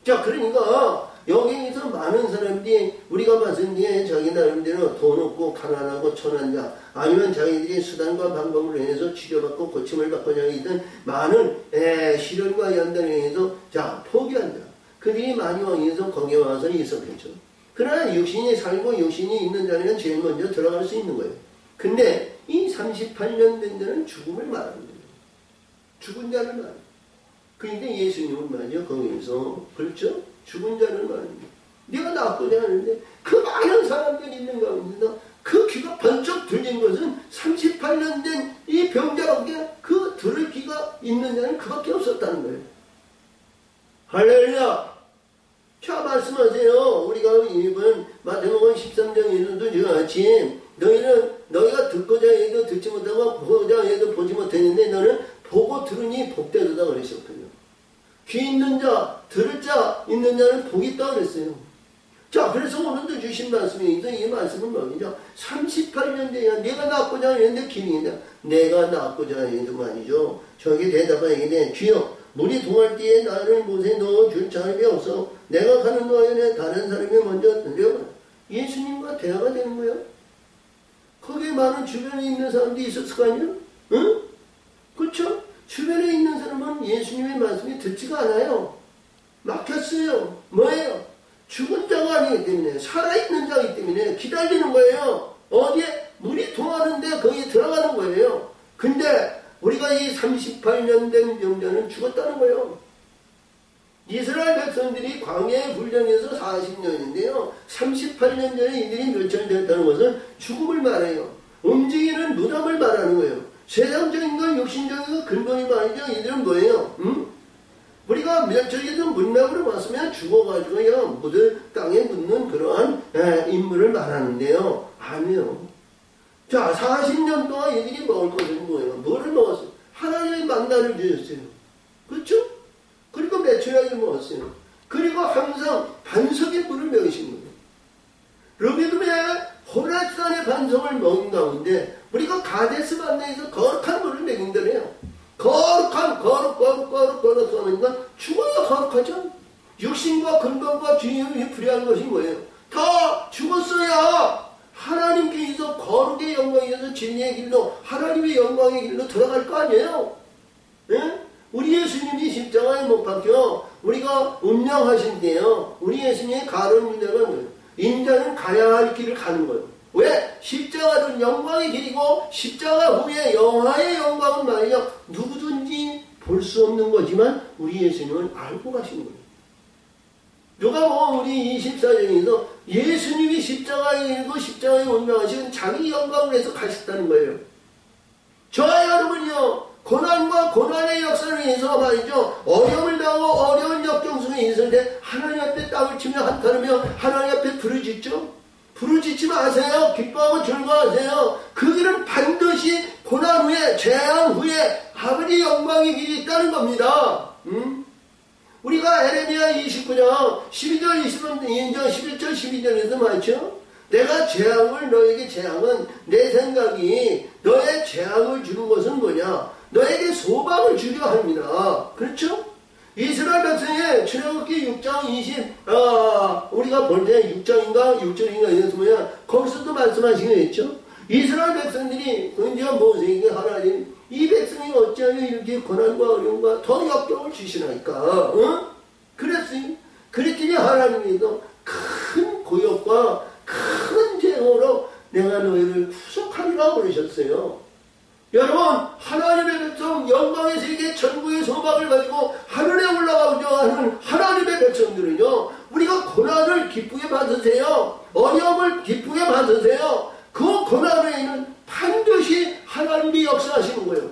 자 그러니까 여기에서 많은 사람들이 우리가 봤을 때 자기 나름대로 돈 없고 가난하고 천한 자 아니면 자기들이 수단과 방법을 해서 치료받고 고침을 받고자 하던 많은 시련과 연단에 의해서 자 포기한 자 그들이 많이 왕에서 거기에 와서 있었겠죠. 그러나 육신이 살고 육신이 있는 자는 제일 먼저 들어갈 수 있는 거예요. 근데 이 38년 된 자는 죽음을 말하는 거예요. 죽은 자를 말합니다. 그런데 예수님은 말이죠. 거기에서 그렇죠? 죽은 자를 말합니다. 내가 낫고자 하는데 그 많은 사람들이 있는 가운데서 그 귀가 번쩍 들린 것은 38년 된 이 병자밖에 그 들을 귀가 있는 자는 그밖에 없었다는 거예요. 할렐루야! 자 말씀하세요. 우리가 이번 마태복음 13장에서도 같이 너희가 듣고자 해도 듣지 못하고 보고자 해도 보지 못했는데 너는 보고 들으니 복되도다 그러셨거든요. 귀 있는 자, 들을 자 있는 자는 복이 있다 그랬어요. 자 그래서 오늘도 주신 말씀이 있어. 이 말씀은 뭐죠? 38년 돼야 내가 낫고자 했는데 기능이냐? 내가 낫고자 해도 말이죠. 저기 대답하게 돼. 주여 물이 동할 때에 나를 못에 넣어줄 사람이 없어. 내가 가는 동안에 다른 사람이 먼저 들려가. 예수님과 대화가 되는 거예요. 거기에 많은 주변에 있는 사람들이 있었을 거 아니에요? 응? 그렇죠? 주변에 있는 사람은 예수님의 말씀이 듣지가 않아요. 막혔어요. 뭐예요? 죽은 자가 아니기 때문에 살아있는 자이기 때문에 기다리는 거예요. 어디에? 물이 통하는데 거기에 들어가는 거예요. 근데 우리가 이 38년 된 병자는 죽었다는 거예요. 이스라엘 백성들이 광야의 훈련에서 40년인데요. 38년 전에 이들이 멸절되었다는 것은 죽음을 말해요. 움직이는 무덤을 말하는 거예요. 세상적인 것, 육신적인 것, 근본이 말이죠. 이들은 뭐예요? 우리가 멸절이든 문명으로 봤으면 죽어가지고요. 땅에 묻는 그러한 인물을 말하는데요. 아니요. 자, 40년 동안 이들이 먹을 것은 뭐예요? 뭐를 먹었어요? 하나님의 만나를 주셨어요. 그렇죠? 그리고 메추라기를 먹었어요. 그리고 항상 반석의 물을 먹이신 거예요. 르비돔의 호라산의 반석을 먹은 가운데 우리가 가데스 반네에서 거룩한 물을 먹인다네요. 거룩하니까 죽어야 거룩하죠. 육신과 근본과 주님이 불의한 것이 뭐예요? 다 죽었어야 그래야 하나님께서 거룩의 영광에서 진리의 길로 하나님의 영광의 길로 들어갈 거 아니에요. 예? 우리 예수님이 십자가에 못 박혀 우리가 운명하신대요. 우리 예수님의 가론 유대가 뭐예요? 인자는 가야 할 길을 가는 거예요. 왜? 십자가는 영광의 길이고 십자가 후에 영화의 영광은 말이죠. 누구든지 볼 수 없는 거지만 우리 예수님은 알고 가신 거예요. 누가 뭐 우리 24장에서 예수님이 십자가에 일고 십자가에 운명하시고 자기 영광을 해서 가셨다는 거예요. 저와 여러분이요. 고난과 고난의 역사를 위해서 말이죠. 어려움을 당하고 어려운 역경 속에 있을 때 하나님 앞에 땅을 치며 한탄하며 하나님 앞에 부르짖죠. 부르짖지 마세요. 기뻐하고 즐거워하세요. 그 길은 반드시 고난 후에 재앙 후에 아버지 영광의 길이 있다는 겁니다. 우리가 에레미야 29장 12절 11절 12절에서 말이죠. 내가 재앙을 너에게 재앙은 내 생각이 너의 재앙을 주는 것은 뭐냐? 너에게 소망을 주려 합니다. 그렇죠? 이스라엘 백성의 출애굽기 6장 우리가 볼 때 6장인가 6절인가 이래서 뭐야? 거기서도 말씀하신 게 있죠? 이스라엘 백성들이 이제 모세에게 하나님 이 백성이 어찌하여 이렇게 고난과 어려움과 더 역경을 주시나이까? 응? 그랬더니 하나님께서 큰 고역과 큰 재앙으로 내가 너희를 구속하리라 그러셨어요. 여러분, 하나님의 백성, 영광의 세계, 천국의 소망을 가지고 하늘에 올라가고자 하는 하나님의 백성들은요, 우리가 고난을 기쁘게 받으세요. 어려움을 기쁘게 받으세요. 그 고난 후에는 반드시 하나님이 역사하시는 거예요.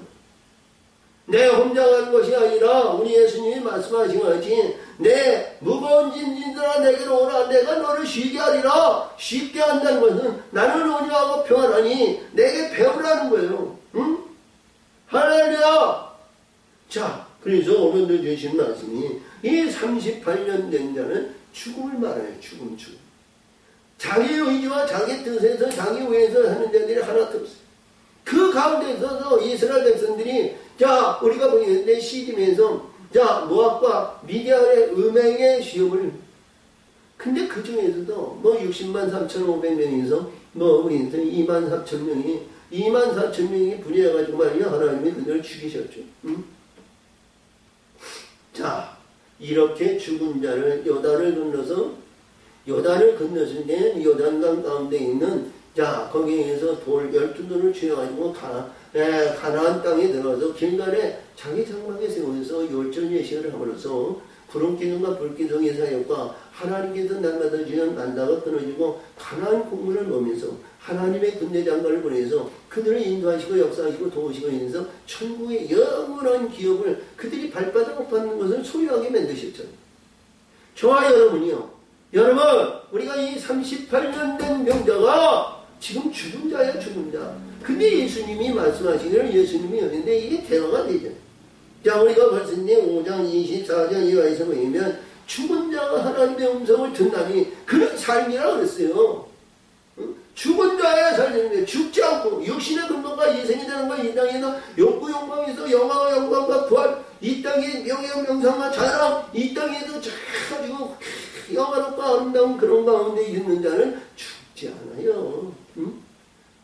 내 혼자 가는 것이 아니라 우리 예수님이 말씀하신 것이 내 무거운 짐진들아 내게로 오라 내가 너를 쉬게 하리라. 쉽게 한다는 것은 나는 온유하고 평안하니 내게 배우라는 거예요. 응? 할렐루야. 자, 그래서 오늘도 주신 말씀이 이 38년 된 자는 죽음을 말해요. 죽음. 자기 의지와 자기 뜻에서 자기 위에서 하는 자들이 하나도 없어요. 그 가운데 있어서 이스라엘 백성들이 자 우리가 보는데 시딤에서 자 모압과 미디안의 음행의 시험을 근데 그 중에서도 뭐 60만 3,500명에서 뭐 우리 2만 4천 명이 분해해가지고 말이야 하나님이 그들을 죽이셨죠. 응? 자 이렇게 죽은 자를 요단을 건너서 이제 요단강 가운데 있는 자 거기에서 돌 12돌을 쥐어가지고 가나안 땅에 들어가서 길갈에 자기 장막에 세우면서 율전 예식을 함으로써 구름기둥과 불기둥의 사역과 하나님께서 날마다 주는 만나가 끊어지고 가나안 국문을 보면서 하나님의 군대 장관을 보내서 그들을 인도하시고 역사하시고 도우시고 있면서 천국의 영원한 기업을 그들이 발바닥 받는 것을 소유하게 만드셨죠. 저와 여러분이요. 여러분 우리가 이 38년 된 명자가 지금 죽은 자야 죽은 자. 근데 예수님이 말씀하시기를 예수님이 했는데 이게 대화가 되죠. 자 우리가 벌써 이제 5장 24장 이하에서 보면 죽은 자가 하나님의 음성을 듣나니 그런 삶이라 그랬어요. 죽은 자야 살리는데 죽지 않고 육신의 근본과 이생이 되는 것 이 땅에서 욕구 욕망에서 영화와 영광과 부활 이 땅의 명예와 명상과 자랑 이 땅에서 가지고 영화롭고 아름다운 그런 가운데 있는 자는 죽지 않아요. 응?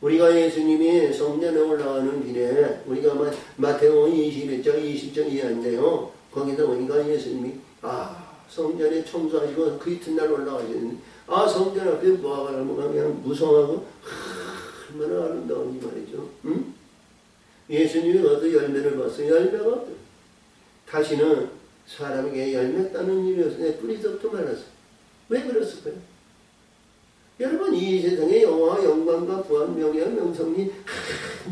우리가 예수님이 성전에 올라가는 길에 우리가 마태복음 21장 20절 이하인데요. 거기서 보니까 예수님이 성전에 청소하시고 그 이튿날 올라가시는데 성전 앞에 뭐하고 그냥 무성하고 얼마나 아름다운지 말이죠. 응? 예수님이 어떤 열매를 봤어요. 열매가 없어요. 다시는 사람에게 열매 따는 일이 없어요. 뿌리서부터 말았어요. 왜 그랬을까요? 여러분 이 세상의 영화와 영광과 부활 명예와 명성이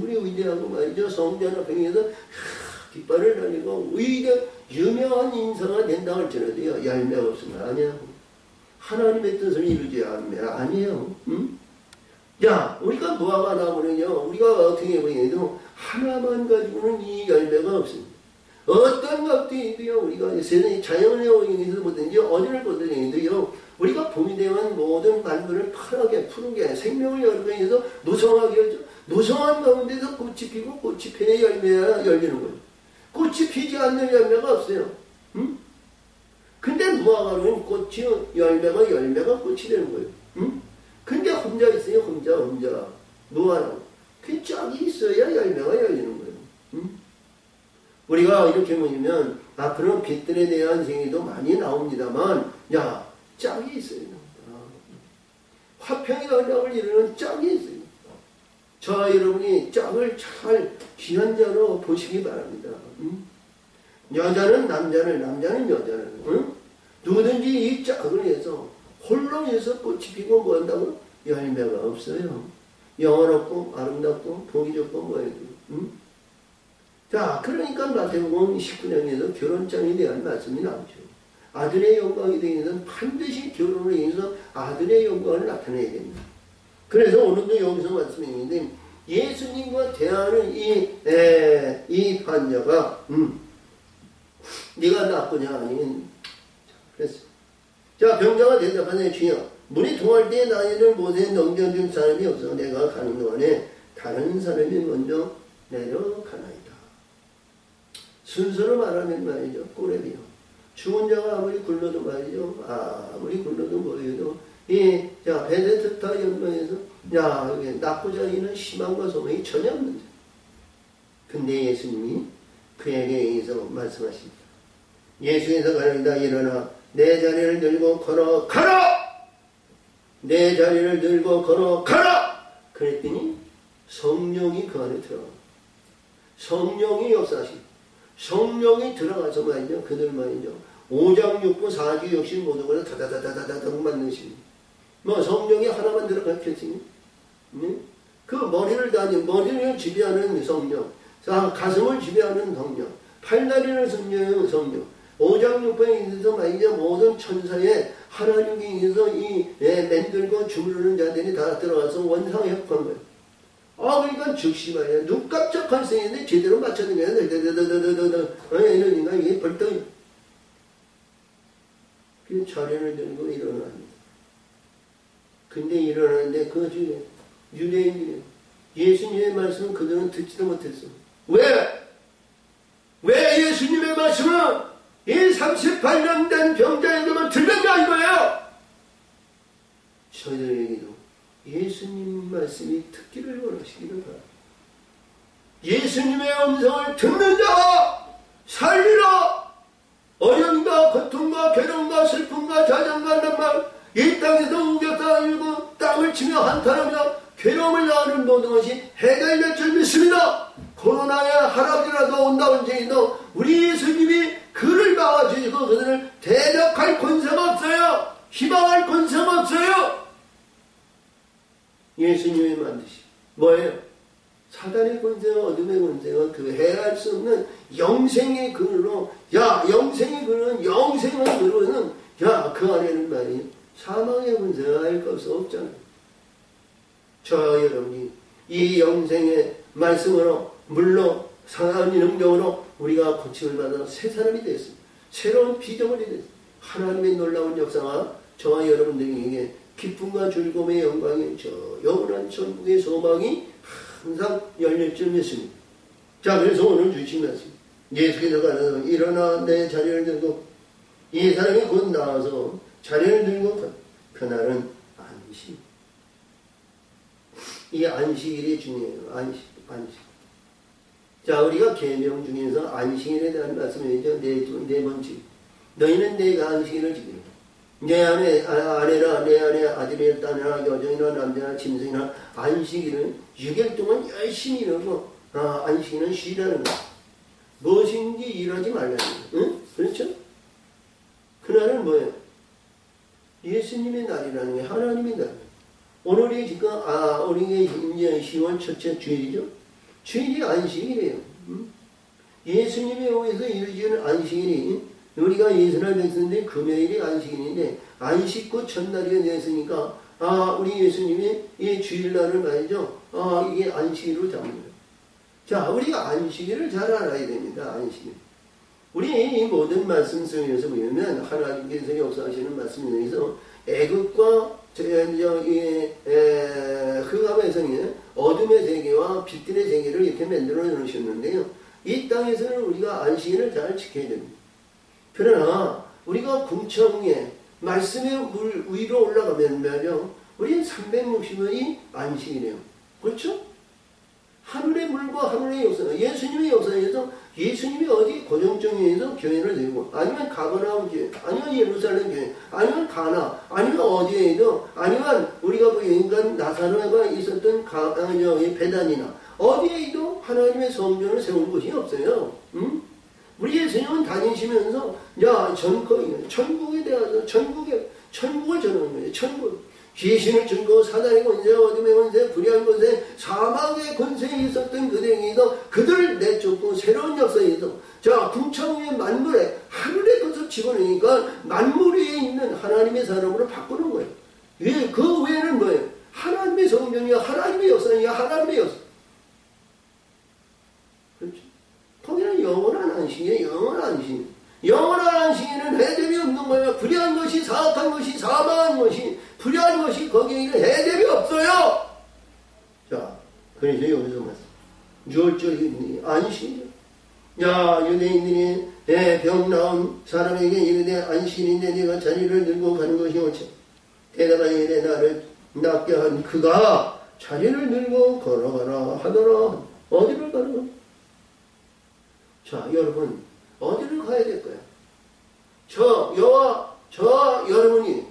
우리 위대하고 말이죠. 성전 앞에서 깃발을 달리고 유명한 인사가 된다 할지라도요. 열매가 없으면 아니에요. 하나님의 뜻을 이루지 않으면 아니에요. 응? 자 우리가 뭐가 나오면요. 우리가 어떻게 보이냐도 하나만 가지고는 이 열매가 없습니다. 어떤 것들이도요. 우리가 세상의 자연의 원인에서 보든지 어디를 보든지도요. 우리가 봄이 되면 모든 만물을 파랗게 푸르게 생명을 열게 해서 노성하게 하죠. 노성한 가운데서 꽃이 피고 꽃이 피는 열매가 열리는 거예요. 꽃이 피지 않는 열매가 없어요. 응? 근데 무화과는 꽃이 열매가 꽃이 되는 거예요. 응? 근데 혼자 있어요. 혼자. 무한하고. 그 짝이 있어야 열매가 열리는 거예요. 응? 우리가 이렇게 보면 앞으로 빛들에 대한 얘기도 많이 나옵니다만, 야, 짝이 있어요. 화평의 언약을 이루는 짝이 있어요. 저 여러분이 짝을 잘 귀한 자로 보시기 바랍니다. 응? 여자는 남자를, 남자는 여자를. 응? 누구든지 이 짝을 위해서 홀로 해서 꽃이 피고 뭐 한다고? 열매가 없어요. 영원없고 아름답고 복이 좋고 뭐예요. 응? 자, 그러니까 마태복음 19장에서 결혼장에 대한 말씀이 나오죠. 아들의 영광이 되기 위해서는 반드시 결혼을 위해서 아들의 영광을 나타내야 됩니다. 그래서 오늘도 여기서 말씀이 있는데 예수님과 대하는 이 환자가 네가 낫구냐 아니면 그랬어. 자, 병자가 대답하네. 주여, 물이 동할 때 나이를 못에 넘겨준 사람이 없어 내가 가는 동안에 다른 사람이 먼저 내려가나이다. 순서로 말하면 말이죠. 꼬레비요. 죽은 자가 아무리 굴러도 말이죠. 아무리 굴러도 뭐해도 자, 베데스다 연방에서 야, 낫고자 하는 희망과 소망이 전혀 없는 자. 근데 예수님이 그에게 의해서 말씀하십니다. 예수께서 가르치다 일어나 내 자리를 들고 걸어가라! 내 자리를 들고 걸어가라! 그랬더니 성령이 그 안에 들어가. 성령이 역사하시고 성령이 들어가서 말이죠. 그들 말이죠. 5장 6부 4주 역시 모든 것을 다다다다다다닥 만드십니다. 뭐 성령이 하나만 들어갔겠지. 그 머리를 지배하는 성령, 가슴을 지배하는 성령, 팔다리를 성령, 5장 6부에 있어서 말이죠. 모든 천사의 하나님께 의해서 맨들고 주무르는 자들이 다 들어가서 원상회복한 거예요. 그러니까 즉시 말이야. 눈 깜짝할 새인데 제대로 맞춰는 거야. 이러니까 이게 벌떡. 그 자리를 들고 일어납니다. 근데 일어나는데 그 중에 유대인들이 예수님의 말씀은 그들은 듣지도 못했어. 왜 예수님의 말씀은 이 38년 된 병자에게만 들렸냐 이거예요. 저희들에게도 예수님 말씀이 듣기를 원하시기를 바랍니다. 예수님의 음성을 듣는 자가 살리라. 어려움과 고통과 괴로움과 슬픔과 자장과 난망 이 땅에서 우겨다 일고 땅을 치며 한탄하며 괴로움을 당하는 모든 것이 해결될 줄 믿습니다. 코로나의 할아버지라도 온다온지도 우리 예수님이 그를 막아주시고 그들을 대적할 권세가 없어요. 희망할 권세가 없어요. 예수님이 만드시 뭐예요? 사단의 권세와 어둠의 권세와 그 해할 수 없는 영생의 그늘로 영생의 그늘은 영생의 그늘은 그 안에는 말이에요. 사망의 권세가 할 것이 없잖아요. 저 여러분이 이 영생의 말씀으로 물로 상한 능력으로 우리가 고침을 받아 새 사람이 됐습니다. 새로운 피조물이 됐습니다. 하나님의 놀라운 역사가 저와 여러분들에게 기쁨과 즐거움의 영광이 저 영원한 천국의 소망이 항상 열릴 줄 믿습니다. 자, 그래서 오늘 주신 말씀 예수께서 가서 일어나 내 자리를 들고 이 사람이 곧 나와서 자리를 들고 그날은 안식. 이 안식일이 중요해요. 안식. 자, 우리가 계명 중에서 안식일에 대한 말씀이죠. 네 번째. 너희는 내가 안식일을 지키라. 내 아내나 내 아내 아들이나 딸이나 여종이나 남자나 짐승이나 안식일은 6일 동안 열심히 일하고 안식일은 쉬라는 거야. 무엇인지 일하지 말라는 거야. 응? 그렇죠? 그날은 뭐예요? 예수님의 날이라는 거예요. 하나님의 날. 오늘이 지금 우리 이제 10월 첫째 주일이죠. 주일이 안식일이에요. 응? 예수님에 의해서 이루어지는 안식일이 우리가 예수날 뵙는데 금요일이 안식일인데 안식구 첫날이 됐으니까 우리 예수님이 이 주일날을 말이죠. 이게 안식일로 잡는 거예요. 자, 우리가 안식일을 잘 알아야 됩니다. 안식일. 우리 이 모든 말씀 속에서 보면 하나님께서 역사하시는 말씀에 대해서 애국과 흑암의 어둠의 세계와 빛들의 세계를 이렇게 만들어 놓으셨는데요. 이 땅에서는 우리가 안식일을 잘 지켜야 됩니다. 그러나 우리가 궁창에 말씀의 물 위로 올라가면 말이죠. 우리는 360일이 안식이래요. 그렇죠? 하늘의 물과 하늘의 역사, 예수님의 역사에서 예수님이 어디 고정정에서 교회를 내고, 아니면 가버나움 교회, 아니면 예루살렘 교회, 아니면 가나, 아니면 어디에도, 아니면 우리가 뭐 인간 나사로가 있었던 베단이나 어디에도 하나님의 성전을 세운 곳이 없어요. 응? 우리 예수님은 다니시면서 천국에 대해서 천국을 전하는 거예요. 천국. 귀신을 증거, 사단의 권세, 어둠의 권세, 불의한 권세, 사망의 권세에 있었던 그들에게서 그들을 내쫓고 새로운 역사에서 궁창 위의 만물에 하늘의 것을 집어넣으니까 만물 위에 있는 하나님의 사람으로 바꾸는 거예요. 그 외에는 뭐예요? 하나님의 성전이야, 하나님의 역사이야, 하나님의 역사. 그렇죠? 거기는 영원한 안식이에요. 영원한 안식. 영원한 안식에는 해답이 없는 거예요. 불의한 것이, 사악한 것이, 사망한 것이, 불의한 것이 거기에는 해답이 없어요. 자, 그래서 여기서 말씀. 6월절 안식이죠. 유대인들이 병 나온 사람에게 이르되 안식인데 네가 자리를 들고 가는 것이 옳지. 대답하여 이르되 나를 낫게 한 그가 자리를 들고 걸어가라 하더라. 어디를 가는 거야? 자, 여러분, 어디를 가야 될 거야? 여러분이,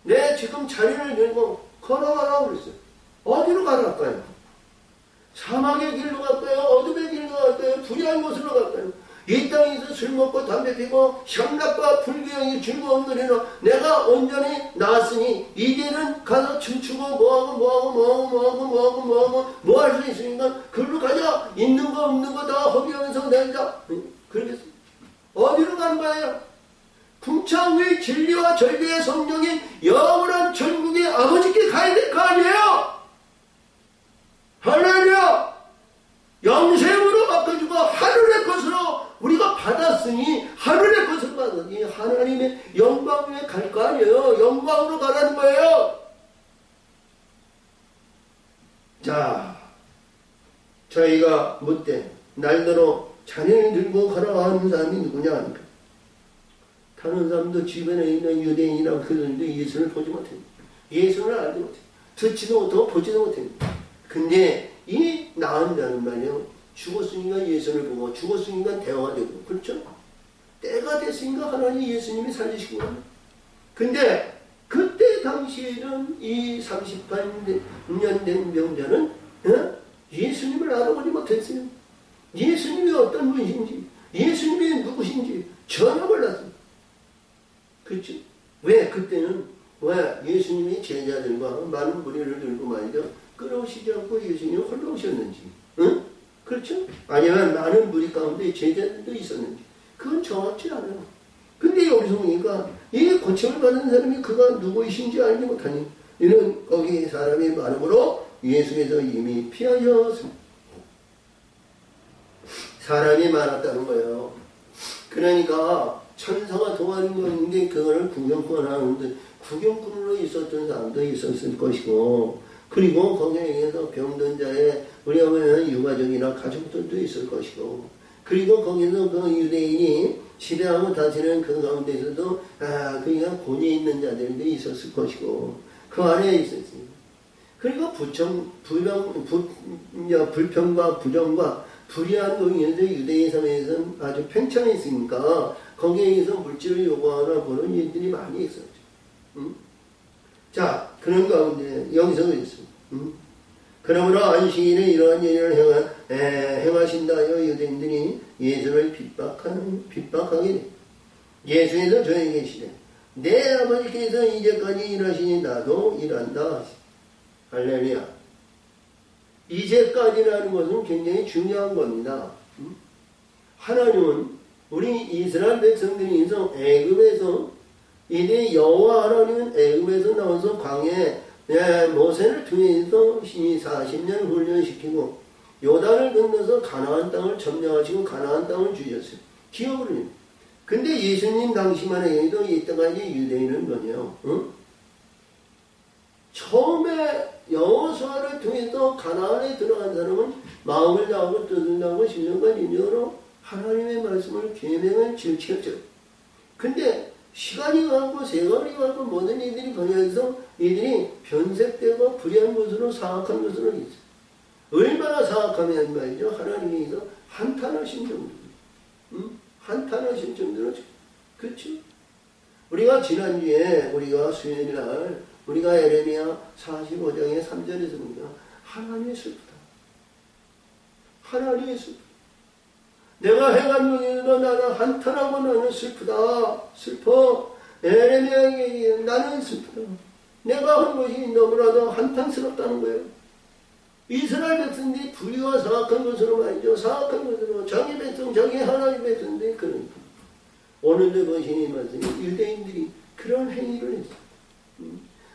내 지금 자리를 들고 걸어가라고 그랬어요. 어디로 가랄까요? 사막의 길로 갈까요? 어둠의 길로 갈까요? 불의한 곳으로 갈까요? 이 땅에서 술 먹고 담배 피고 향락과 불교형이 즐거운 노래로 내가 온전히 나았으니 이제는 가서 춤추고 뭐 할 수 있으니까 그걸로 가자. 있는 거 없는 거 다 허비하면서 내자. 그러겠어. 어디로 가는 거예요? 궁창의 진리와 절개의 성령이 영원한 천국의 아버지께 가야 될 거 아니에요? 할렐루야! 영생으로 바꿔주고 하늘의 것으로 우리가 받았으니 하늘의 것을 받았으니 하나님의 영광 위에 갈 거 아니에요? 영광으로 가라는 거예요. 자, 저희가 묻되 날더러 자네를 들고 가라 하는 사람이 누구냐 하니까 다른 사람도 주변에 있는 유대인이랑 그들도 예수를 보지 못합니다. 예수를 알지 못해요. 듣지도 못하고 보지도 못합니다. 근데 이 나은다는 말이요. 죽었으니까 예수를 보고 죽었으니까 대화가 되고 그렇죠? 때가 됐으니까 하나님 예수님이 살리시고 근데 그때 당시에는 이 38년 된 병자는 예수님을 알아보지 못했어요. 예수님이 어떤 분이신지 예수님이 누구신지 전혀 몰랐어요. 그렇죠? 왜? 그때는 왜 예수님이 제자들과 많은 무리를 들고 말이죠. 끌어오시지 않고 예수님이 홀로 오셨는지 응? 그렇죠? 아니면 많은 무리 가운데 제자들도 있었는지 그건 정확치 않아요. 근데 여기서 보니까 이 고침을 받은 사람이 그가 누구이신지 알지 못하니 이는 거기 사람이 많음으로 예수께서 이미 피하셨습니다. 사람이 많았다는 거예요. 그러니까 천사가 도와준 것인데 그거를 구경꾼 하는데 구경꾼으로 있었던 사람도 있었을 것이고 그리고 거기에서 병든 자의 우리가 보면 유가족이나 가족들도 있을 것이고 그리고 거기서 그 유대인이 지배하고 다스리는 그 가운데서도 그냥 권위 있는 자들도 있었을 것이고 그 안에 있었습니다. 그리고 불평과 부정과 불의한 동의에서 유대인 사회에서는 아주 팽창했으니까 거기에서 물질을 요구하나 보는 일들이 많이 있었죠. 자, 그런 가운데 여기서 그랬습니다. 그러므로 안식일에 이러한 일을 행하신다여 유대인들이 예수를 핍박하게 돼. 예수께서 저에게 계시되 내 아버지께서 이제까지 일하시니 나도 일한다. 할렐루야. 이제까지라는 것은 굉장히 중요한 겁니다. 하나님은 우리 이스라엘 백성들이 애굽에서 이제 여호와 하나님은 애굽에서 나와서 광야에 모세를 통해서 40년 훈련시키고 요단을 건너서 가나안 땅을 점령하시고 가나안 땅을 주셨어요. 기억을 해요. 근데 예수님 당시만 해도 이때까지 유대인은 뭐냐? 처음에 여호수아를 통해서 가나안에 들어간 사람은 마음을 다하고 뜻을 다하고 신령과 인정으로 하나님의 말씀을 계명을 지켰죠. 근데 시간이 가고 세월이 가고 모든 이들이 거기에서 이들이 변색되고 불의한 것으로 사악한 것으로 있어요. 얼마나 사악하면 말이죠. 하나님께서 한탄하신 정도로, 한탄하신 정도로, 그렇죠? 우리가 지난주에 우리가 수요일날 우리가 에레미야 45장의 3절에서 보니까 하나님의 슬프다. 하나님의 슬프다. 내가 행한 중에도 나는 한탄하고 나는 슬프다. 슬퍼. 에레미야에게 나는 슬프다. 내가 한 것이 너무나도 한탄스럽다는 거예요. 이스라엘 백성들이 불의와 사악한 것으로 말이죠. 사악한 것으로 자기 백성, 자기 하나님 백성들이 그러니까. 오늘도 보시니 말씀이 유대인들이 그런 행위를 했어요.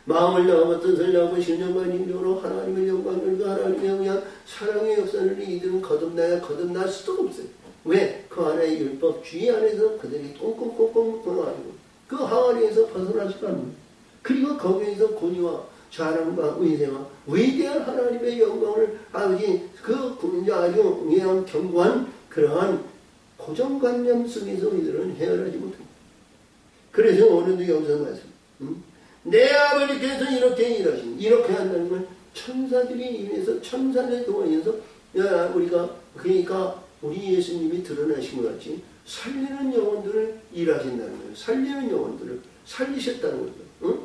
마음을 나와 뜻을 나고 신령과 인격으로 하나님의 영광을 그 하나님에 의한 사랑의 역사를 이들은 거듭나야 거듭날 수도 없어요. 왜? 그 하나의 율법 주의 안에서 그들이 꽁꽁꽁꽁 묶어가지고 그 항아리에서 벗어날 수가 없는 거예요. 그리고 거기에서 권위와 자랑과 의세와 위대한 하나님의 영광을 아버지 그 아주 위한 견고한 그러한 고정관념 속에서 이들은 헤어나지 못합니다. 그래서 오늘도 여기서 말씀 내 아버지께서 이렇게 일하신 이렇게 한다는 건 천사들이 임해서 천사들 동안에서 우리가 그러니까 우리 예수님이 드러나신 것 같이 살리는 영혼들을 일하신다는 거예요. 살리는 영혼들을 살리셨다는 거죠. 응?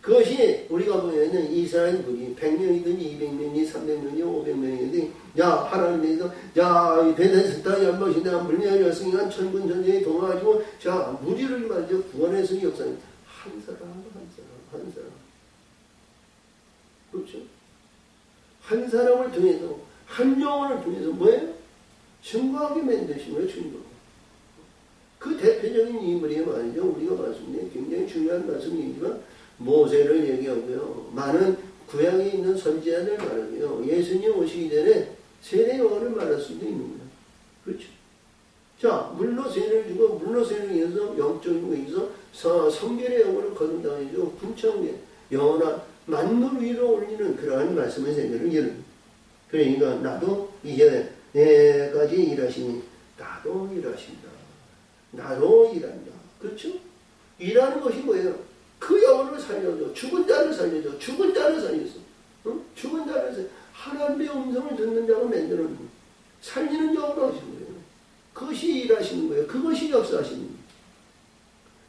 그것이 우리가 보면은 이스라엘군이 100명이든 200명이 300명이 500명이든 야 하나님께서 야 베데스다 연못이나 물면 여승이한 천군 전쟁에 동화가지고 자 무리를 말이죠 구원해서 역사는 한 사람 그렇죠? 한 사람을 통해서 한 영혼을 통해서 뭐예요? 증거하게 만드신 거예요. 증거. 그 대표적인 인물이 말이죠. 우리가 말씀드린 굉장히 중요한 말씀이지만 모세를 얘기하고요. 많은 구약에 있는 선지자들 말하고요. 예수님 오시기 전에 세례 요한을 말할 수도 있는 거예요. 그렇죠? 자, 물로 세례를 주고 물로 세례를 위해서 영적인 거에서 성결의 영혼을 거듭당해주고 군청에 영원한 만물 위로 올리는 그러한 말씀의 세계를 이루는. 그러니까 나도 이제 내까지 일하시니 나도 일하신다. 나도 일한다. 그렇죠? 일하는 것이 뭐예요? 그 영혼을 살려줘. 죽은 자를 살려줘. 죽은 자를 살렸어. 응? 죽은 자를 살려. 하나님의 음성을 듣는 자가 만드는 거예요. 살리는 영혼을 하시는 거예요. 그것이 일하시는 거예요. 그것이 역사하시는 거예요.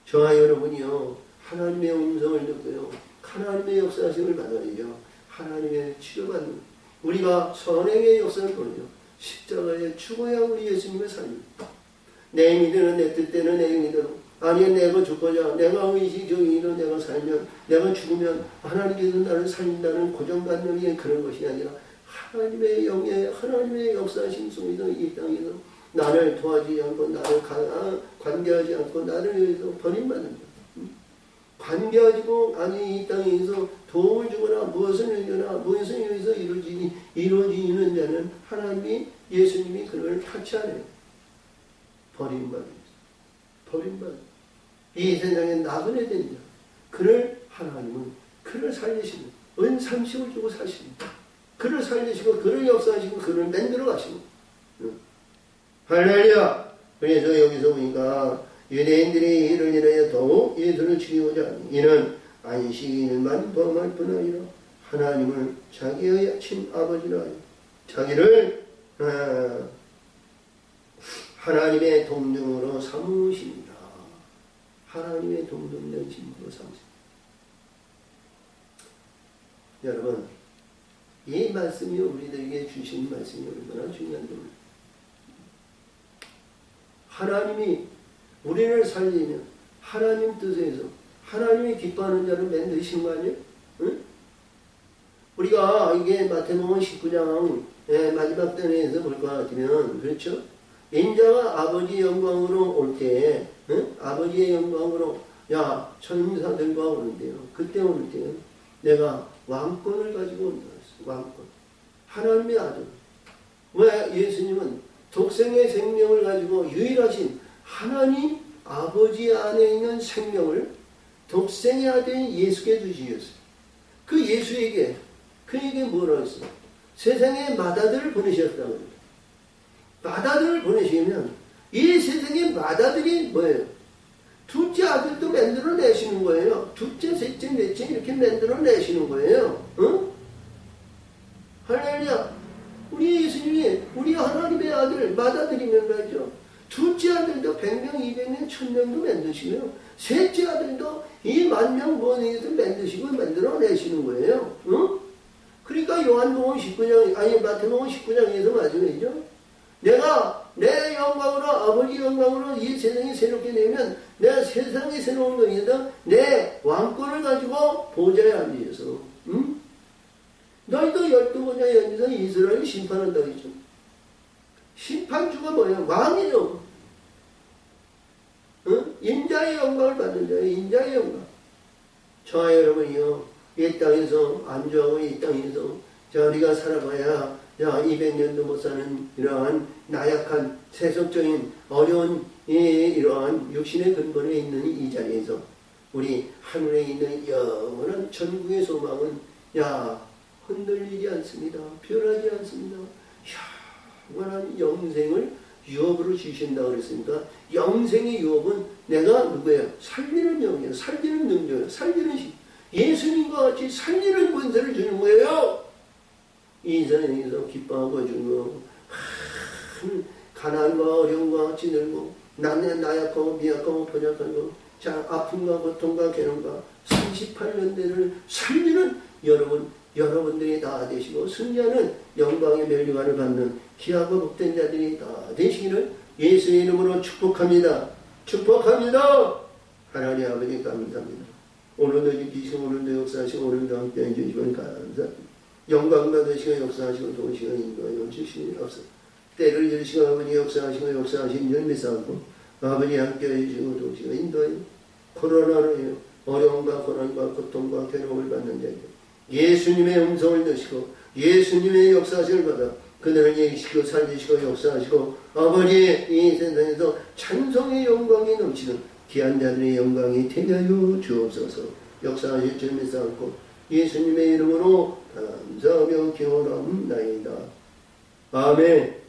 저와 여러분이요. 하나님의 음성을 듣고요. 하나님의 역사하심을 받아야죠. 하나님의 치료받는 거예요. 우리가 선행의 역사를 보내요. 십자가에 죽어야 우리 예수님을 살립니다. 내 믿으는 내 뜻대로 내 믿으로 아니 내가 죽고자 내가 의식적으로 내가 살면 내가 죽으면 하나님께서 나를 살린다는 고정관념이 그런 것이 아니라 하나님의 영의 하나님의 역사하심 속에서 이 땅에서 나를 도와주지 않고 나를 관계하지 않고 나를 위해서 버림받는다. 관계하지고 아니 이 땅에서 도움을 주거나 무엇을 해주거나 무엇을 위해서 이루어지는 자는 하나님이 예수님이 그를 타치하네요. 버림받은 이 세상에 나그네 된 자 그를 하나님은 그를 살리시고 은삼식을 주고 사십니다. 그를 살리시고 그를 역사하시고 그를 만들어 가시고 할렐루야. 그래서 여기서 보니까 유대인들이 이를 인하여 더욱 예수를 죽이고자 하니 이는 안식일만 범할 뿐 아니라 하나님을 자기의 친아버지라 하여 자기를 하나님의 동등으로 삼으십니다. 하나님의 동등된 친구로 삼으십니다. 여러분 이 말씀이 우리들에게 주신 말씀이 얼마나 중요한지 몰라요. 하나님이 우리를 살리면 하나님 뜻에서 하나님이 기뻐하는 자를 만드신 거 아니에요? 응? 우리가 이게 마태복음 19장 마지막 단에서 볼 것 같으면 그렇죠? 인자가 아버지 영광으로 올 때에 응? 아버지의 영광으로 야 천사들과 오는데요. 그때 올 때요. 내가 왕권을 가지고 온다 했어. 왕권. 하나님의 아들. 왜 예수님은 독생의 생명을 가지고 유일하신 하나님 아버지 안에 있는 생명을 독생의 아들인 예수께 주시었어요. 그 예수에게 그에게 뭐라고 했어요? 세상에 맏아들을 보내셨다고 합니다. 맏아들을 보내시면 이 세상의 맏아들이 뭐예요? 둘째 아들도 만들어내시는 거예요. 둘째, 셋째, 넷째 이렇게 만들어내시는 거예요. 응? 할렐루야. 우리 예수님이 우리 하나님의 아들 맞아들이면 말이죠. 둘째 아들도 100명, 200명, 1000명도 만드시고요. 셋째 아들도 이 10,000명 모내에서 만드시고 만들어내시는 거예요. 응? 그러니까 요한복음 19장, 아니 마태복음 19장에서 마지막이죠. 내가 내 영광으로 아버지 영광으로 이 세상이 새롭게 되면 내가 세상이 새로운 것이다. 내 왕권을 가지고 보좌에 앉아서 응? 너희도 12번째 앉아서 이스라엘을 심판한다 했죠. 심판주가 뭐예요? 왕이죠. 응? 인자의 영광을 받는 자예요. 인자의 영광. 저와 여러분이요, 이 땅에서 안주하고 이 땅에서 자 우리가 살아봐야 200년도 못 사는 이러한 나약한 세속적인 어려운 이러한 육신의 근본에 있는 이 자리에서 우리 하늘에 있는 영원한 천국의 소망은 흔들리지 않습니다. 변하지 않습니다. 영원한 영생을 유업으로 주신다고 그랬으니까 영생의 유업은 내가 누구예요? 살리는 영이에요. 살리는 능력이에요. 살리는 신. 예수님과 같이 살리는 권세를 주는 거예요. 이 세상에서 기뻐하고 주고 가난과 어려움과 같이 늘고 나약하고 미약하고 번약하고 아픔과 고통과 괴로움과 38년대를 살리는 여러분들이 다 되시고 승리하는 영광의 멸류관을 받는 귀하고 복된 자들이 다 되시기를 예수의 이름으로 축복합니다. 축복합니다. 하나님 아버지 감사합니다. 오늘도 지키시고 오늘도 역사하시고 오늘도 함께해 주시면 감사합니다. 영광 받으시고 역사하시고 도우시고 인도하여 주시옵소서. 때를 들으시고 아버지 역사하시고 역사하신 줄 믿사옵고 아버지 함께해 주시고 도우시고 인도하여 코로나로 어려움과 고난과 고통과 괴로움을 받는 자들 예수님의 음성을 듣시고 예수님의 역사하심을 받아 그들을 예시고 살리시고 역사하시고 아버지의 이 세상에서 찬송의 영광이 넘치는 귀한 자들의 영광이 되게 하여 주옵소서. 역사하실 줄 믿사옵고 예수님의 이름으로 감사하며 기원합나이다. 아멘.